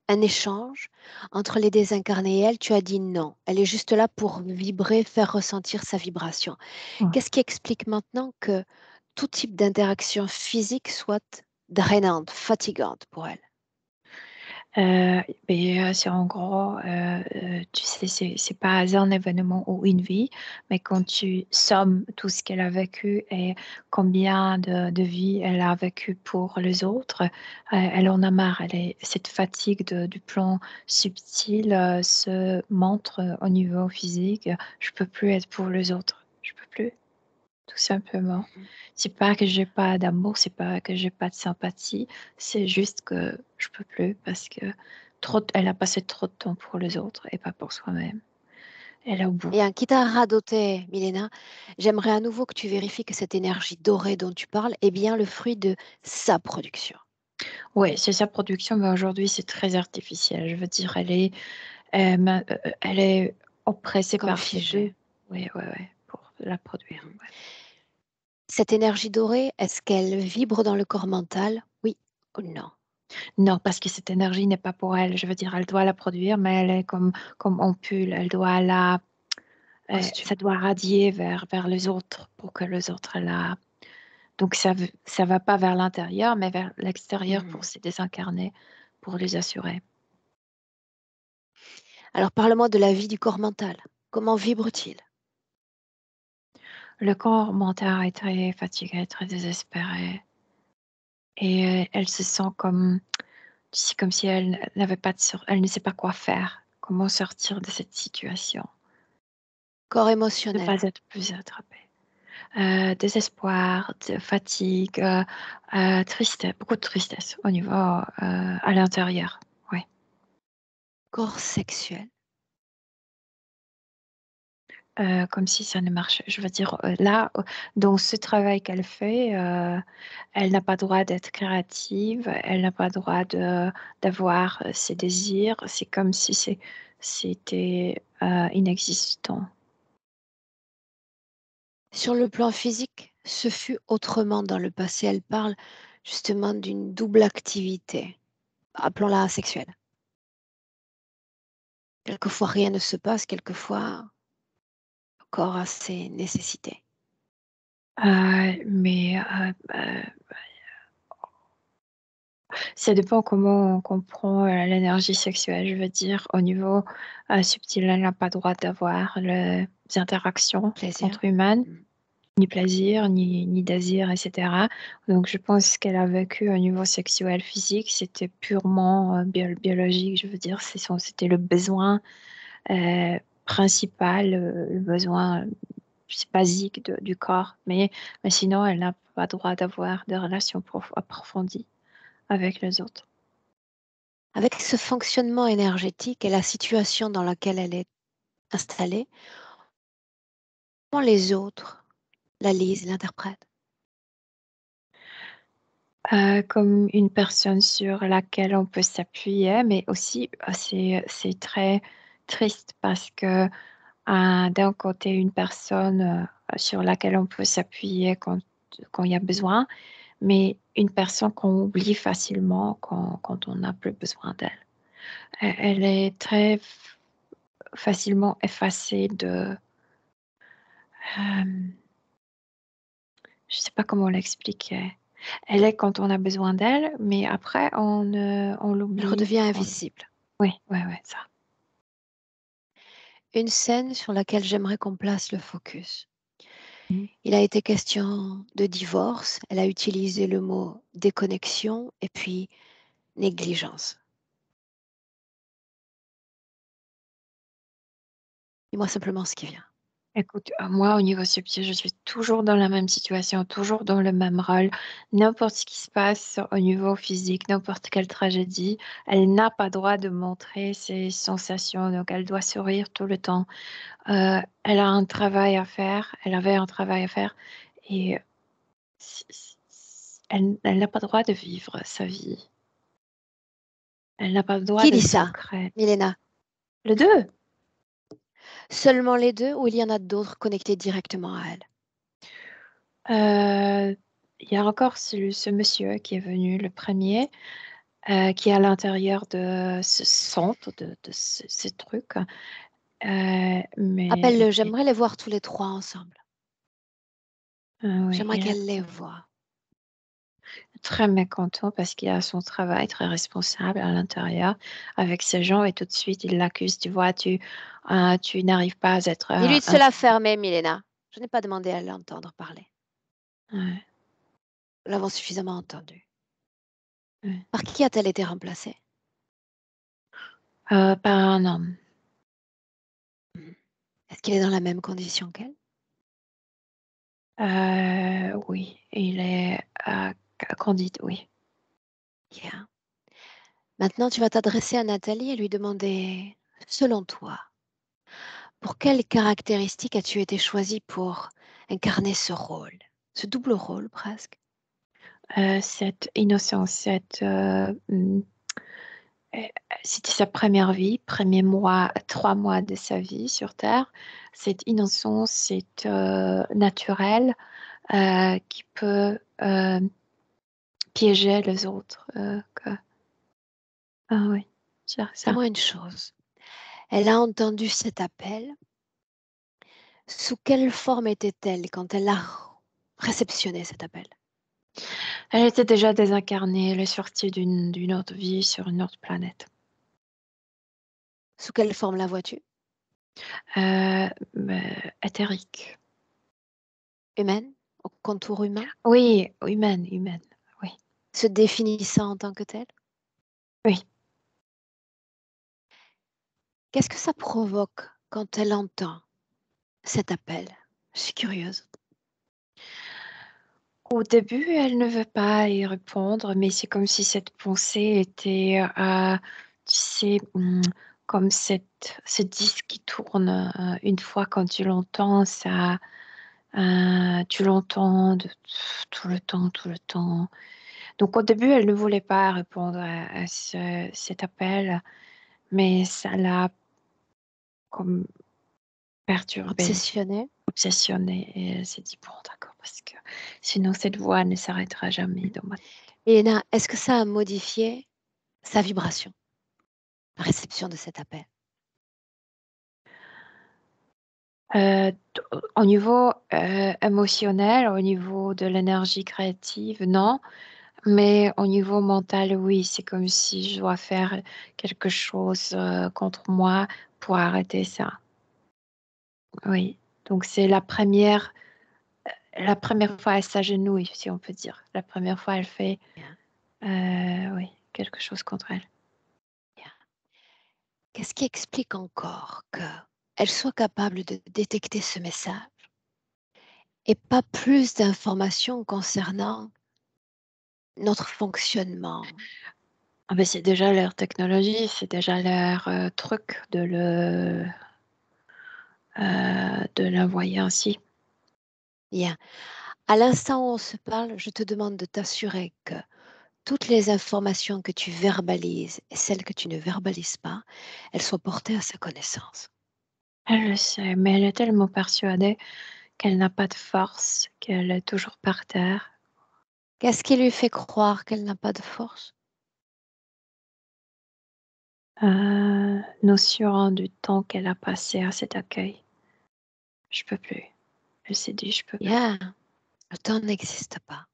un échange entre les désincarnés et elle. Tu as dit non. Elle est juste là pour vibrer, faire ressentir sa vibration. Ouais. Qu'est-ce qui explique maintenant que tout type d'interaction physique soit drainante, fatigante pour elle. C'est en gros, tu sais, c'est pas un événement ou une vie, mais quand tu sommes tout ce qu'elle a vécu et combien de vies elle a vécu pour les autres, elle en a marre. Cette fatigue du plan subtil se montre au niveau physique. Je peux plus être pour les autres. Je peux plus, tout simplement. Mhm. C'est pas que j'ai pas d'amour, c'est pas que j'ai pas de sympathie, c'est juste que je peux plus parce que elle a passé trop de temps pour les autres et pas pour soi-même. Elle est au bout. Bien, quitte à radoter, Milena, j'aimerais à nouveau que tu vérifies que cette énergie dorée dont tu parles est bien le fruit de sa production. Ouais, c'est sa production, mais aujourd'hui c'est très artificiel. Je veux dire, elle est oppressée Comme par ces deux. figée. Oui, ouais, ouais, pour la produire. Mhm. Ouais. Cette énergie dorée, est-ce qu'elle vibre dans le corps mental? Oui ou non? Non, parce que cette énergie n'est pas pour elle. Je veux dire, elle doit la produire, mais elle est comme ampoule. Elle doit ça Posthume. doit radier vers les autres pour que les autres la. Donc ça va pas vers l'intérieur, mais vers l'extérieur pour Mhm. se désincarner, pour les assurer. Alors parle-moi de la vie du corps mental. Comment vibre-t-il? Le corps mental est très fatigué, très désespéré. Et elle se sent comme si elle n'avait pas elle ne sait pas quoi faire, comment sortir de cette situation, Corps ne émotionnel. pas être plus attrapée. Désespoir, fatigue, beaucoup de tristesse au niveau à l'intérieur. Oui. Corps sexuel. Comme si ça ne marchait. Je veux dire, là, dans ce travail qu'elle fait, elle n'a pas le droit d'être créative, elle n'a pas le droit d'avoir ses désirs. C'est comme si c'était inexistant. Sur le plan physique, ce fut autrement dans le passé. Elle parle justement d'une double activité, appelons-la sexuelle. Quelquefois, rien ne se passe, quelquefois, le corps a ses nécessités. Mais ça dépend comment on comprend l'énergie sexuelle. Je veux dire, au niveau subtil, elle n'a pas le droit d'avoir les interactions Plaisir. entre humaines, Mm. ni plaisir, ni désir, etc. Donc, je pense qu'elle a vécu au niveau sexuel, physique, c'était purement biologique. Je veux dire, c'était le besoin principal, le besoin basique du corps. Mais sinon, elle n'a pas le droit d'avoir des relations approfondies avec les autres. Avec ce fonctionnement énergétique et la situation dans laquelle elle est installée, comment les autres la lisent, l'interprètent? Comme une personne sur laquelle on peut s'appuyer, mais aussi c'est très triste parce que d'un côté, une personne sur laquelle on peut s'appuyer quand il y a besoin, mais une personne qu'on oublie facilement quand on n'a plus besoin d'elle. Elle est très facilement effacée euh, je ne sais pas comment l'expliquer. Elle est quand on a besoin d'elle, mais après, on Elle l'oublie. redevient invisible. Oui, oui, oui, ça. Une scène sur laquelle j'aimerais qu'on place le focus. Mhm. Il a été question de divorce. Elle a utilisé le mot déconnexion et puis négligence. Dis-moi simplement ce qui vient. Écoute, moi, au niveau subtil, je suis toujours dans la même situation, toujours dans le même rôle. N'importe ce qui se passe au niveau physique, n'importe quelle tragédie, elle n'a pas droit de montrer ses sensations, donc elle doit sourire tout le temps. Elle a un travail à faire, elle avait un travail à faire, et elle n'a pas le droit de vivre sa vie. Elle n'a pas le droit Qui dit d'être ça, concrète. Milena? Les deux. Seulement les deux ou il y en a d'autres connectés directement à elle? Euh, Il y a encore ce monsieur qui est venu le premier, qui est à l'intérieur de ce centre, de ce truc. Mais Appelle-le, j'aimerais les voir tous les trois ensemble. Oui, J'aimerais il est qu'elle les voie. très mécontent parce qu'il a son travail très responsable à l'intérieur avec ces gens et tout de suite il l'accuse. Tu vois, tu n'arrives pas à être Dis-lui de se la fermer, Milena. Je n'ai pas demandé à l'entendre parler. Ouais, Nous l'avons suffisamment entendu. ouais. Par qui a-t-elle été remplacée? Par un homme. Est-ce qu'il est dans la même condition qu'elle? Oui, il est candide, oui. Bien. Maintenant, tu vas t'adresser à Nathalie et lui demander, selon toi, pour quelles caractéristiques as-tu été choisie pour incarner ce rôle, ce double rôle presque? Cette innocence, euh, c'était sa première vie, premier mois, 3 mois de sa vie sur Terre. Cette innocence, c'est naturel qui peut piéger les autres. Ah oui, c'est ça. Dis-moi une chose. Elle a entendu cet appel. Sous quelle forme était-elle quand elle a réceptionné cet appel? Elle était déjà désincarnée, elle est sortie d'une autre vie sur une autre planète. Sous quelle forme la vois-tu? Éthérique. Humaine? Au contour humain? Oui, humaine, oui. Se définissant en tant que telle? Oui. Qu'est-ce que ça provoque quand elle entend cet appel? Je suis curieuse. Au début, elle ne veut pas y répondre, mais c'est comme si cette pensée était, tu sais, comme ce disque qui tourne une fois quand tu l'entends, tu l'entends tout le temps, tout le temps. Donc au début, elle ne voulait pas répondre à cet appel, mais ça l'a comme perturbée, Obsessionnée? obsessionnée, et elle s'est dit, bon, d'accord, parce que sinon cette voix ne s'arrêtera jamais dans ma tête. Elena, est-ce que ça a modifié sa vibration, la réception de cet appel? Au niveau émotionnel, au niveau de l'énergie créative, non. Mais au niveau mental, oui, c'est comme si je dois faire quelque chose contre moi pour arrêter ça. Oui. Donc c'est la première fois, elle s'agenouille, si on peut dire. La première fois, elle fait, Bien, oui, quelque chose contre elle. bien. Qu'est-ce qui explique encore qu'elle soit capable de détecter ce message et pas plus d'informations concernant notre fonctionnement? Ah ben, c'est déjà leur technologie, c'est déjà leur truc de l'envoyer ainsi. Bien. À l'instant où on se parle, je te demande de t'assurer que toutes les informations que tu verbalises et celles que tu ne verbalises pas, elles soient portées à sa connaissance. Elle le sait, mais elle est tellement persuadée qu'elle n'a pas de force, qu'elle est toujours par terre. Qu'est-ce qui lui fait croire qu'elle n'a pas de force? Notion du temps qu'elle a passé à cet accueil. Je peux plus. Elle s'est dit, je peux plus. Bien, le temps n'existe pas.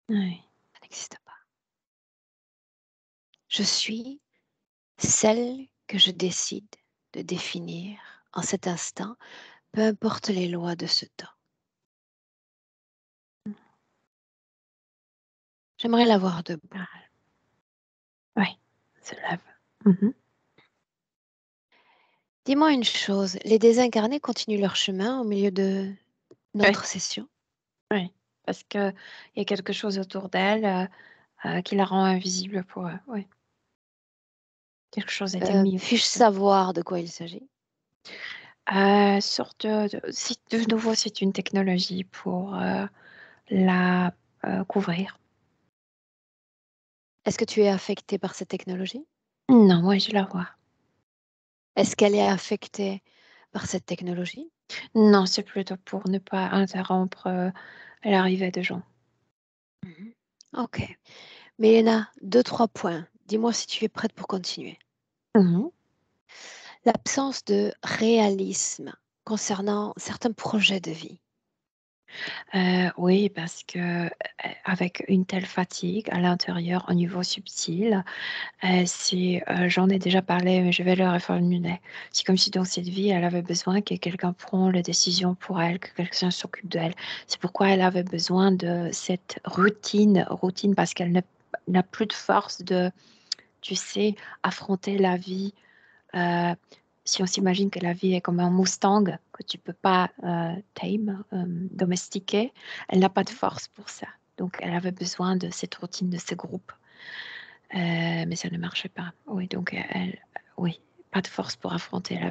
Oui. Ça n'existe pas. Je suis celle que je décide de définir en cet instant, peu importe les lois de ce temps. J'aimerais la voir debout. Ah, oui, se lève. Mhm. Dis-moi une chose, les désincarnés continuent leur chemin au milieu de Oui, notre session? oui. Parce qu'il y a quelque chose autour d'elle qui la rend invisible pour eux. Oui. Quelque chose a été mis autour Puis-je d'elle. savoir de quoi il s'agit? Sorte de nouveau, c'est une technologie pour la couvrir. Est-ce que tu es affecté par cette technologie? Non, moi je la vois. Est-ce qu'elle est affectée par cette technologie? Non, c'est plutôt pour ne pas interrompre l'arrivée de gens. Mhm. Ok. Mélena, deux, trois points. Dis-moi si tu es prête pour continuer. Mhm. L'absence de réalisme concernant certains projets de vie. Oui, parce que, avec une telle fatigue à l'intérieur, au niveau subtil, j'en ai déjà parlé, mais je vais le reformuler. C'est comme si dans cette vie, elle avait besoin que quelqu'un prenne les décisions pour elle, que quelqu'un s'occupe d'elle. C'est pourquoi elle avait besoin de cette routine parce qu'elle n'a plus de force de, tu sais, affronter la vie. Euh, Si on s'imagine que la vie est comme un Mustang que tu peux pas domestiquer, elle n'a pas de Mhm. force pour ça. Donc, elle avait besoin de cette routine, de ce groupe. Mais ça ne marchait pas. Oui, donc oui, pas de force pour affronter la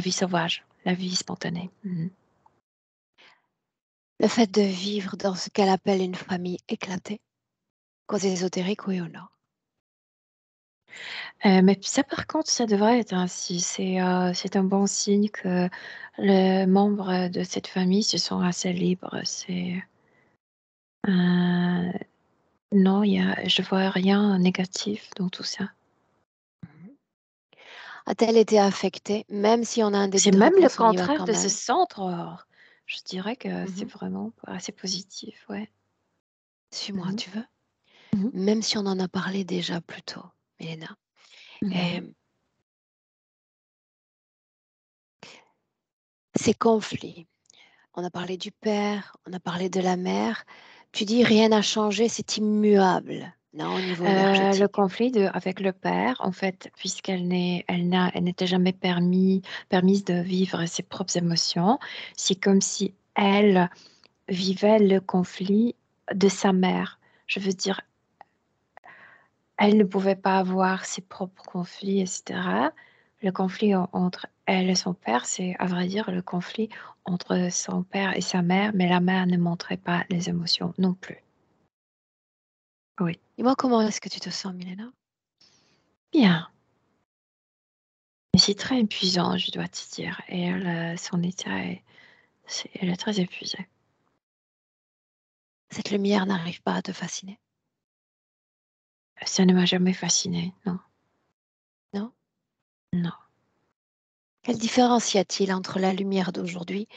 vie sauvage, la vie spontanée. Mhm. Le fait de vivre dans ce qu'elle appelle une famille éclatée, cause ésotérique, oui ou non? Mais ça, par contre, ça devrait être ainsi. C'est un bon signe que les membres de cette famille se sont assez libres. Euh, non, je vois rien négatif dans tout ça. Mhm. A-t-elle été affectée, même si on a un début C'est de même le réponse, on y va contraire quand de ce même? centre. Or. Je dirais que c'est Mhm. vraiment assez positif, ouais. Suis-moi, Mhm. tu veux? Mhm. Même si on en a parlé déjà plus tôt, Milena. Mhm. Et ces conflits, on a parlé du père, on a parlé de la mère. Tu dis rien n'a changé, c'est immuable, non, au niveau Le énergétique. conflit avec le père, en fait, elle n'était jamais permise de vivre ses propres émotions, c'est comme si elle vivait le conflit de sa mère. Je veux dire, elle ne pouvait pas avoir ses propres conflits, etc. Le conflit entre elle et son père, c'est à vrai dire le conflit entre son père et sa mère, mais la mère ne montrait pas les émotions non plus. Oui. Dis-moi comment est-ce que tu te sens, Milena? Bien. Mais c'est très épuisant, je dois te dire. Et elle, son état elle est très épuisée. Cette lumière n'arrive pas à te fasciner, Ça ne m'a jamais fascinée, non, non? non. Quelle différence y a-t-il entre la lumière d'aujourd'hui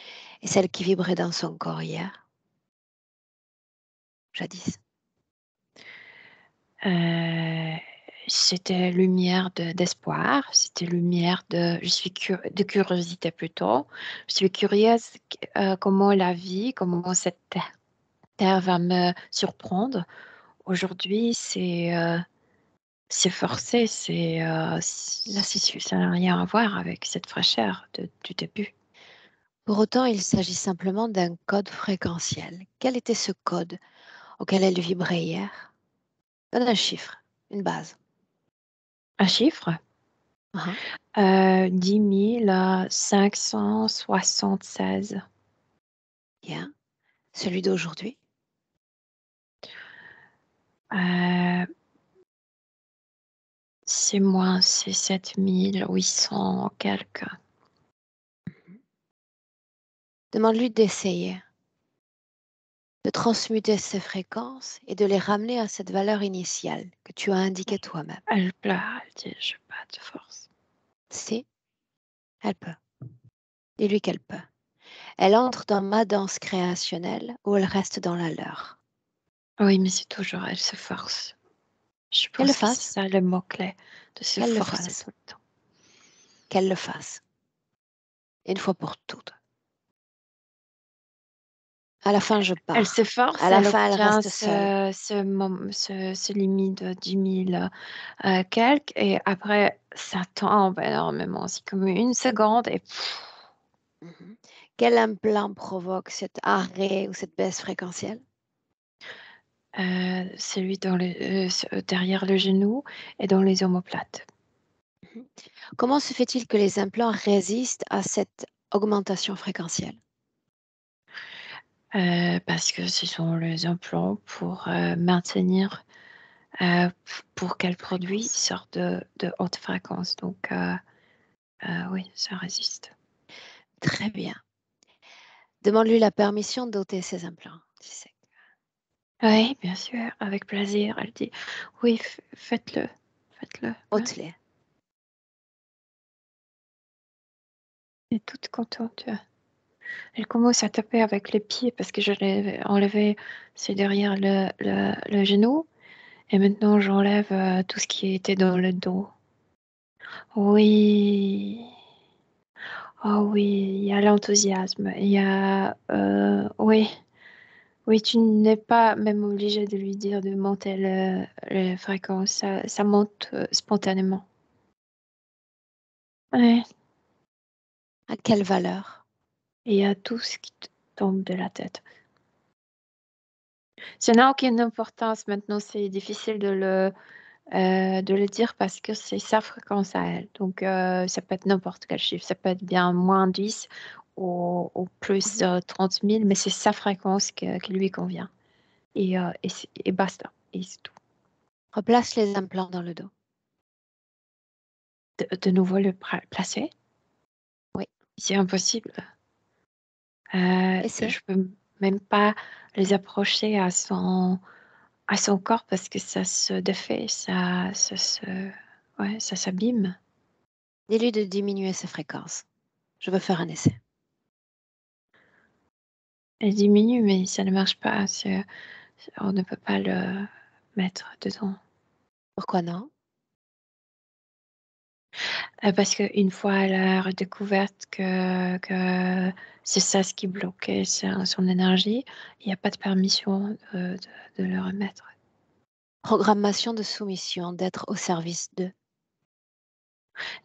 et celle qui vibrait dans son corps hier, jadis? Euh, C'était lumière d'espoir, c'était lumière de curiosité plutôt. Je suis curieuse comment la vie, comment cette terre va me surprendre. Aujourd'hui, c'est forcé, Lassitude. ça n'a rien à voir avec cette fraîcheur du début. Pour autant, il s'agit simplement d'un code fréquentiel. Quel était ce code auquel elle vibrait hier? Donne un chiffre, une base. Un chiffre? Ah, 10 576. bien. Celui d'aujourd'hui? Euh, c'est moins, c'est 7 800 quelques. Demande-lui d'essayer, de transmuter ces fréquences et de les ramener à cette valeur initiale que tu as indiquée toi-même. Elle pleure, elle dit, je n'ai pas de force. Si, elle peut. Dis-lui qu'elle peut. Elle entre dans ma danse créationnelle ou elle reste dans la leur. Oui, mais c'est toujours, elle se force. Je Qu'elle le pense que c'est fasse, ça le mot-clé, de se qu'elle le forcer fasse, tout le temps. qu'elle le fasse. Une fois pour toutes. À la fin, je Elle pars. s'efforce, À la elle fin, elle obtient reste seule. ce limite de 10 000 quelques, et après, ça tombe énormément. C'est comme une seconde, et Mhm. Quel implant provoque cet arrêt ou cette baisse fréquentielle? celui derrière le genou et dans les omoplates. Mhm. Comment se fait-il que les implants résistent à cette augmentation fréquentielle? Parce que ce sont les implants pour maintenir, pour qu'elle produit une Fréquence. sorte de haute fréquence. Donc, oui, ça résiste. Très bien. Demande-lui la permission d'ôter ses implants. Tu sais. Oui, bien sûr, avec plaisir. Elle dit, oui, faites-le, faites-le. Ouais. Ôte-les. Elle est toute contente. Elle commence à taper avec les pieds parce que je l'ai enlevé, c'est derrière le genou. Et maintenant, j'enlève tout ce qui était dans le dos. Oui. Oh oui, il y a l'enthousiasme. Il y a... oui. Oui, tu n'es pas même obligé de lui dire de monter la fréquence. Ça monte spontanément. Ouais. À quelle valeur? Et il y a tout ce qui te tombe de la tête. Ça n'a aucune importance maintenant. C'est difficile de le dire parce que c'est sa fréquence à elle. Donc, ça peut être n'importe quel chiffre. Ça peut être bien moins 10 ou plus 30 000, mais c'est sa fréquence qui lui convient. Et basta. Et c'est tout. Replace les implants dans le dos. De nouveau le placer? Oui. C'est impossible. Essaie. Je peux même pas les approcher à son corps parce que ça se défait, ouais, ça s'abîme. Dis-lui de diminuer ses fréquences. Je veux faire un essai. Elle diminue, mais ça ne marche pas. On ne peut pas le mettre dedans. Pourquoi non? Parce qu'une fois elle a redécouvert que c'est ça ce qui bloquait son énergie, il n'y a pas de permission de le remettre. Programmation de soumission, d'être au service d'eux.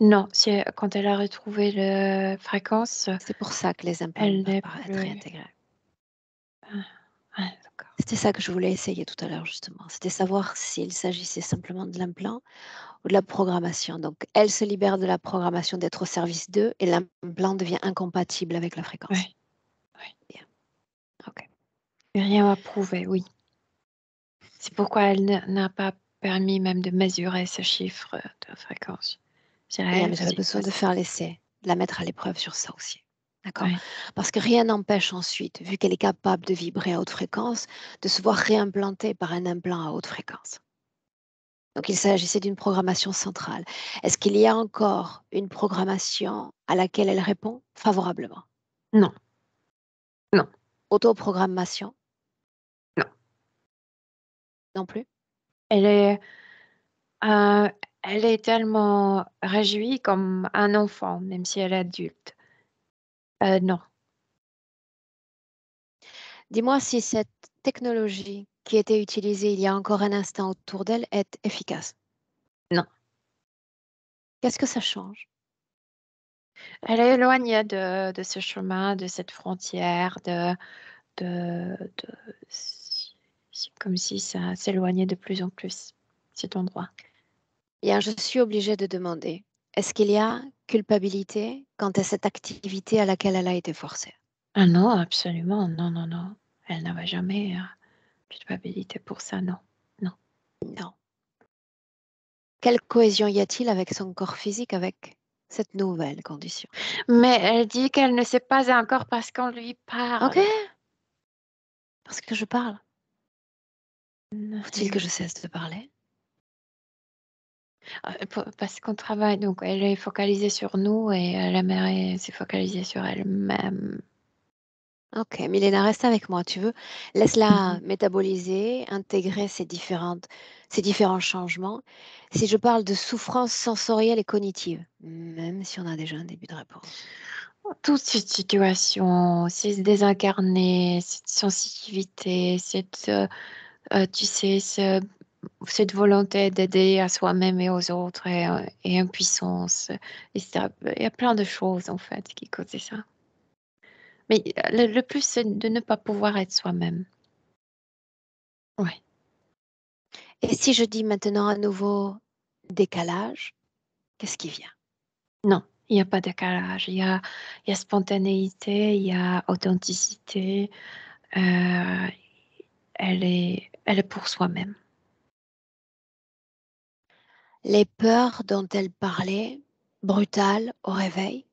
Non, c'est quand elle a retrouvé la fréquence, C'est pour ça que les implants ne elle peuvent n'est pas être plus. réintégrés. Ah, d'accord. C'était ça que je voulais essayer tout à l'heure, justement. C'était savoir s'il s'agissait simplement de l'implant ou de la programmation. Donc, elle se libère de la programmation d'être au service d'eux et l'implant devient incompatible avec la fréquence. Oui, oui. Bien. OK. Rien à prouver, oui. C'est pourquoi elle n'a pas permis même de mesurer ce chiffre de fréquence. C'est à Bien, elle mais de j'avais s'y besoin de passer. faire l'essai, de la mettre à l'épreuve sur ça aussi. D'accord? Oui. Parce que rien n'empêche ensuite, vu qu'elle est capable de vibrer à haute fréquence, de se voir réimplantée par un implant à haute fréquence. Donc, il s'agissait d'une programmation centrale. Est-ce qu'il y a encore une programmation à laquelle elle répond favorablement? Non, non, Autoprogrammation? non. Non plus? Elle est, euh, elle est tellement réjouie comme un enfant, même si elle est adulte. Non. Dis-moi si cette technologie qui était utilisée il y a encore un instant autour d'elle est efficace. Non. Qu'est-ce que ça change? Elle est éloignée de ce chemin, de cette frontière, de... C'est comme si ça s'éloignait de plus en plus, cet endroit. Bien, je suis obligée de demander, est-ce qu'il y a culpabilité quant à cette activité à laquelle elle a été forcée? Ah non, absolument, non, non, non. Elle n'avait jamais culpabilité pour ça, non, non. Non. Quelle cohésion y a-t-il avec son corps physique, avec cette nouvelle condition? Mais elle dit qu'elle ne sait pas encore parce qu'on lui Ok, parle. parce que je parle. Faut-il que Non. je cesse de parler? Parce qu'on travaille, donc elle est focalisée sur nous et elle aimerait se focaliser sur elle-même. Ok, Milena, reste avec moi, tu veux? Laisse-la Mhm. métaboliser, intégrer ces différents changements. Si je parle de souffrance sensorielle et cognitive, même si on a déjà un début de réponse. Toute cette situation, c'est désincarné, cette sensitivité, tu sais, cette volonté d'aider à soi-même et aux autres et impuissance. Il y a plein de choses en fait qui causent ça. Mais le plus, c'est de ne pas pouvoir être soi-même. Ouais. Et si je dis maintenant à nouveau décalage, qu'est-ce qui vient? Non, il n'y a pas de décalage. Il y a spontanéité, il y a authenticité. euh, elle est pour soi-même. Les peurs dont elle parlait, brutales au réveil,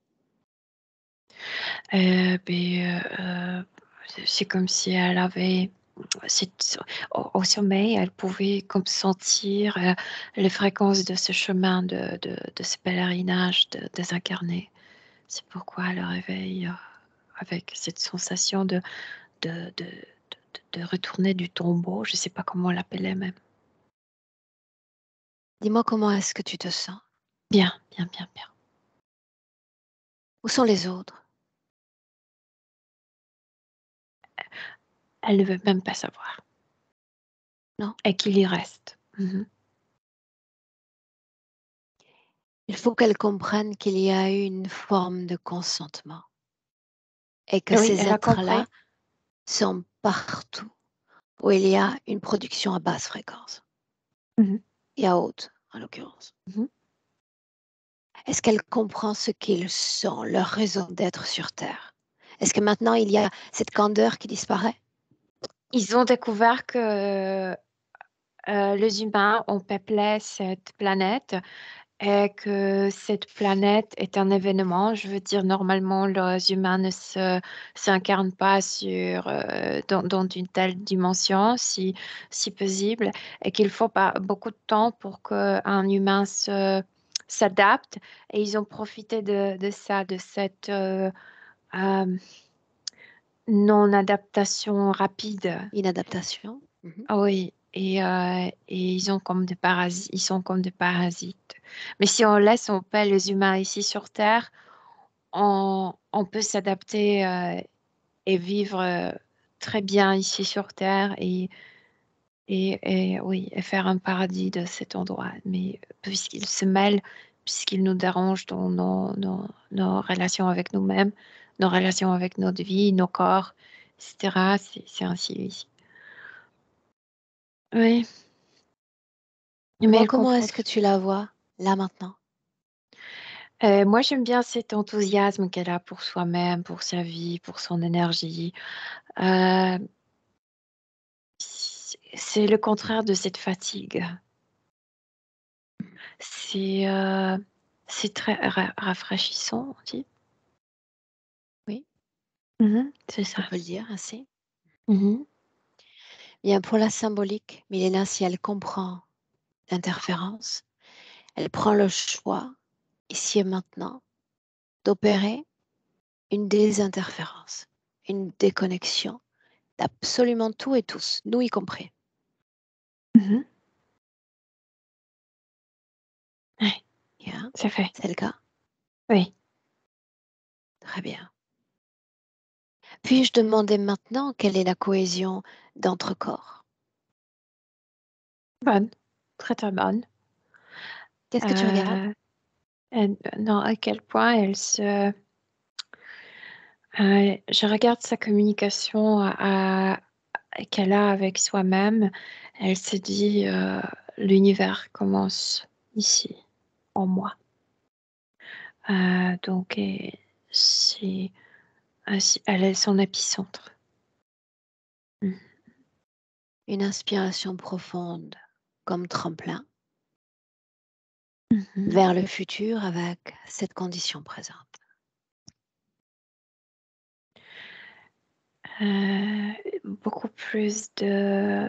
C'est comme si elle avait, au sommeil, elle pouvait comme sentir les fréquences de ce chemin, de ce pèlerinage de désincarné. C'est pourquoi le réveil, avec cette sensation de de de retourner du tombeau, je ne sais pas comment on l'appelait même. Dis-moi comment est-ce que tu te sens? Bien, bien, bien, bien. Où sont les autres? Elle ne veut même pas savoir Non? et qu'il y reste. Mmh. Il faut qu'elle comprenne qu'il y a eu une forme de consentement et que Oui, ces elle a êtres-là compris. sont partout où il y a une production à basse fréquence Mmh. et à haute, en l'occurrence. Mmh. Est-ce qu'elle comprend ce qu'ils sont, leur raison d'être sur Terre? Est-ce que maintenant il y a cette candeur qui disparaît? Ils ont découvert que, les humains ont peuplé cette planète et que cette planète est un événement. Je veux dire, normalement, les humains ne s'incarnent pas dans une telle dimension, si possible, et qu'il faut pas beaucoup de temps pour qu'un humain s'adapte. Et ils ont profité de ça, de cette euh, non-adaptation rapide. Inadaptation? Ah oui, et ils ont comme des parasites, ils sont comme des parasites. Mais si on laisse en paix les humains ici sur Terre, on peut s'adapter et vivre très bien ici sur Terre et oui, et faire un paradis de cet endroit. Mais puisqu'ils se mêlent, puisqu'ils nous dérangent dans nos relations avec nous-mêmes, nos relations avec notre vie, nos corps, etc., c'est ainsi ici. Oui, mais Dis-moi elle comment comprend. est-ce que tu la vois, là maintenant? Moi, j'aime bien cet enthousiasme qu'elle a pour soi-même, pour sa vie, pour son énergie. Euh, c'est le contraire de cette fatigue. C'est c'est très rafraîchissant, on dit. Oui, Mhm, c'est on ça. peut le dire ainsi. Mhm, Bien, pour la symbolique, Milena, si elle comprend l'interférence, elle prend le choix, ici et maintenant, d'opérer une désinterférence, une déconnexion d'absolument tout et tous, nous y compris. mhm. Ouais, Bien, c'est fait. c'est le cas? Oui. Très bien. Puis-je demander maintenant quelle est la cohésion d'entre corps? Bonne. Très, très bonne. Qu'est-ce que tu regardes? Euh, non, à quel point je regarde sa communication qu'elle a avec soi-même. Elle se dit, l'univers commence ici, en moi. Donc, c'est, elle est son épicentre. Mm. Une inspiration profonde comme tremplin Mhm. vers le futur avec cette condition présente. Euh, Beaucoup plus de...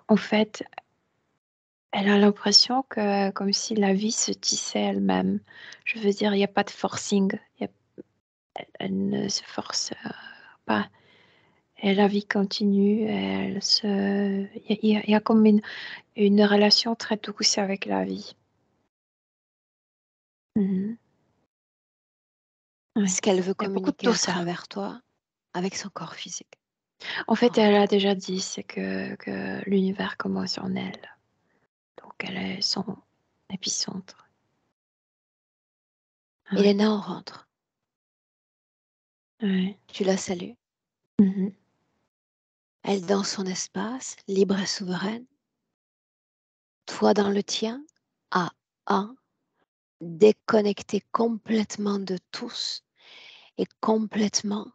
En fait, elle a l'impression que comme si la vie se tissait elle-même. Je veux dire, il n'y a pas de forcing. Elle ne se force pas. Et la vie continue. Il y a comme une relation très douce avec la vie. Mhm. Ce Oui. qu'elle veut Il y a beaucoup de communiquer à douceur. travers toi avec son corps physique. En fait, Oh. elle a déjà dit, c'est que l'univers commence en elle. Donc, elle est son épicentre. Oui, Elena, on rentre. oui. Tu la salues. Mhm. Elle dans son espace, libre et souveraine. Toi dans le tien, à un, déconnecté complètement de tous et complètement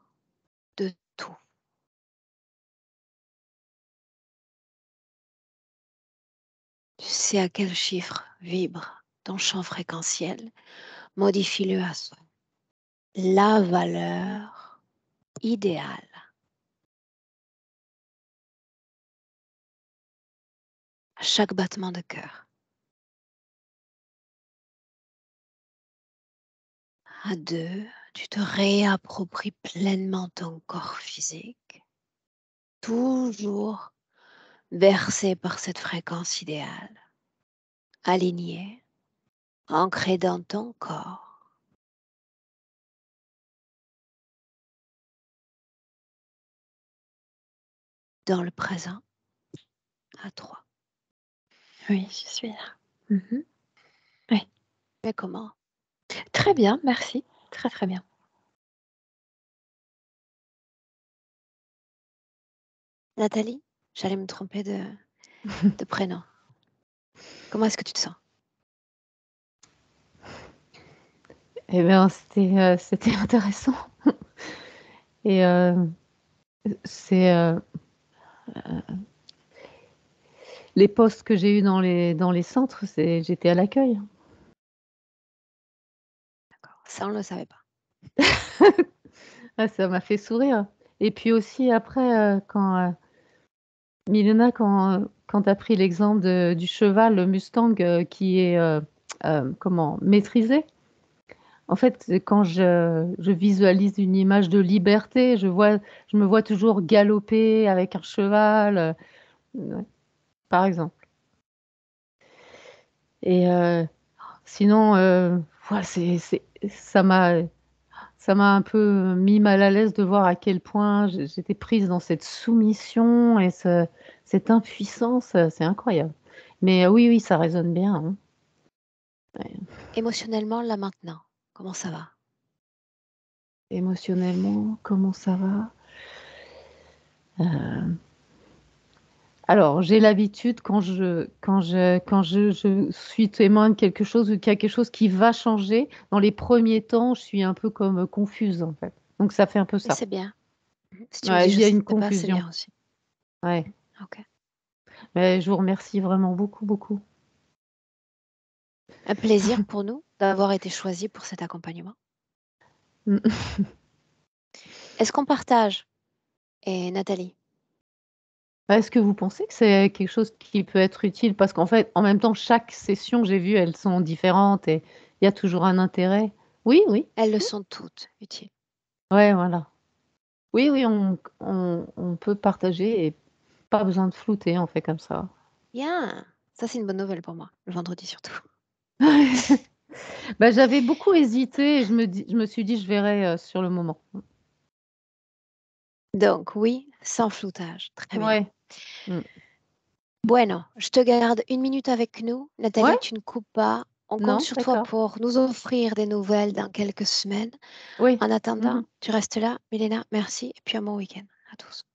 de tout. Tu sais à quel chiffre vibre ton champ fréquentiel, modifie-le à soi. La valeur idéale à chaque battement de cœur. À 2, tu te réappropries pleinement ton corps physique, toujours bercé par cette fréquence idéale, alignée, ancrée dans ton corps. Dans le présent, à 3. Oui, je suis là. Mhm. Mais comment? Très bien, merci. Très, très bien. Nathalie, j'allais me tromper de prénom. Comment est-ce que tu te sens? Eh bien, c'était intéressant. Et c'est les postes que j'ai eus dans les centres, j'étais à l'accueil. D'accord. Ça, on ne le savait pas. Ah, ça m'a fait sourire. Et puis aussi après, quand Milena, quand tu as pris l'exemple du cheval, le Mustang, qui est comment maîtrisé. En fait, quand je visualise une image de liberté, je me vois toujours galoper avec un cheval, ouais, par exemple. Et sinon, ouais, ça m'a un peu mis mal à l'aise de voir à quel point j'étais prise dans cette soumission et cette impuissance, c'est incroyable. Mais oui, oui, ça résonne bien, hein. Ouais. Émotionnellement, là maintenant, comment ça va? Émotionnellement, comment ça va? Euh, Alors, j'ai l'habitude quand je suis témoin de quelque chose ou qu'il y a quelque chose qui va changer, dans les premiers temps, je suis un peu comme confuse en fait. Donc ça fait un peu Mais ça. c'est bien. Si tu me Ouais, dis il je y a une sais pas, c'est confusion. bien aussi. Ouais. Ok. Mais je vous remercie vraiment beaucoup, beaucoup. Un plaisir pour nous d'avoir été choisis pour cet accompagnement. Mm. Est-ce qu'on partage? Et Nathalie? Est-ce que vous pensez que c'est quelque chose qui peut être utile? Parce qu'en fait, en même temps, chaque session, j'ai vu, elles sont différentes et il y a toujours un intérêt. Oui, oui. Elles le sont toutes utiles. Ouais, voilà. Oui, oui, on peut partager et pas besoin de flouter, on fait comme ça. Bien. Ça, c'est une bonne nouvelle pour moi, le vendredi surtout. Bah, j'avais beaucoup hésité et je me suis dit: «Je verrai, sur le moment». Donc oui, sans floutage. Très bien. Ouais. Mmh. Bueno, je te garde 1 minute avec nous. Ouais? Nathalie, tu ne coupes pas. On compte Non? sur toi D'accord. pour nous offrir des nouvelles dans quelques semaines. Oui. En Mmh. attendant, tu restes là. Milena, merci. Et puis un bon week-end à tous.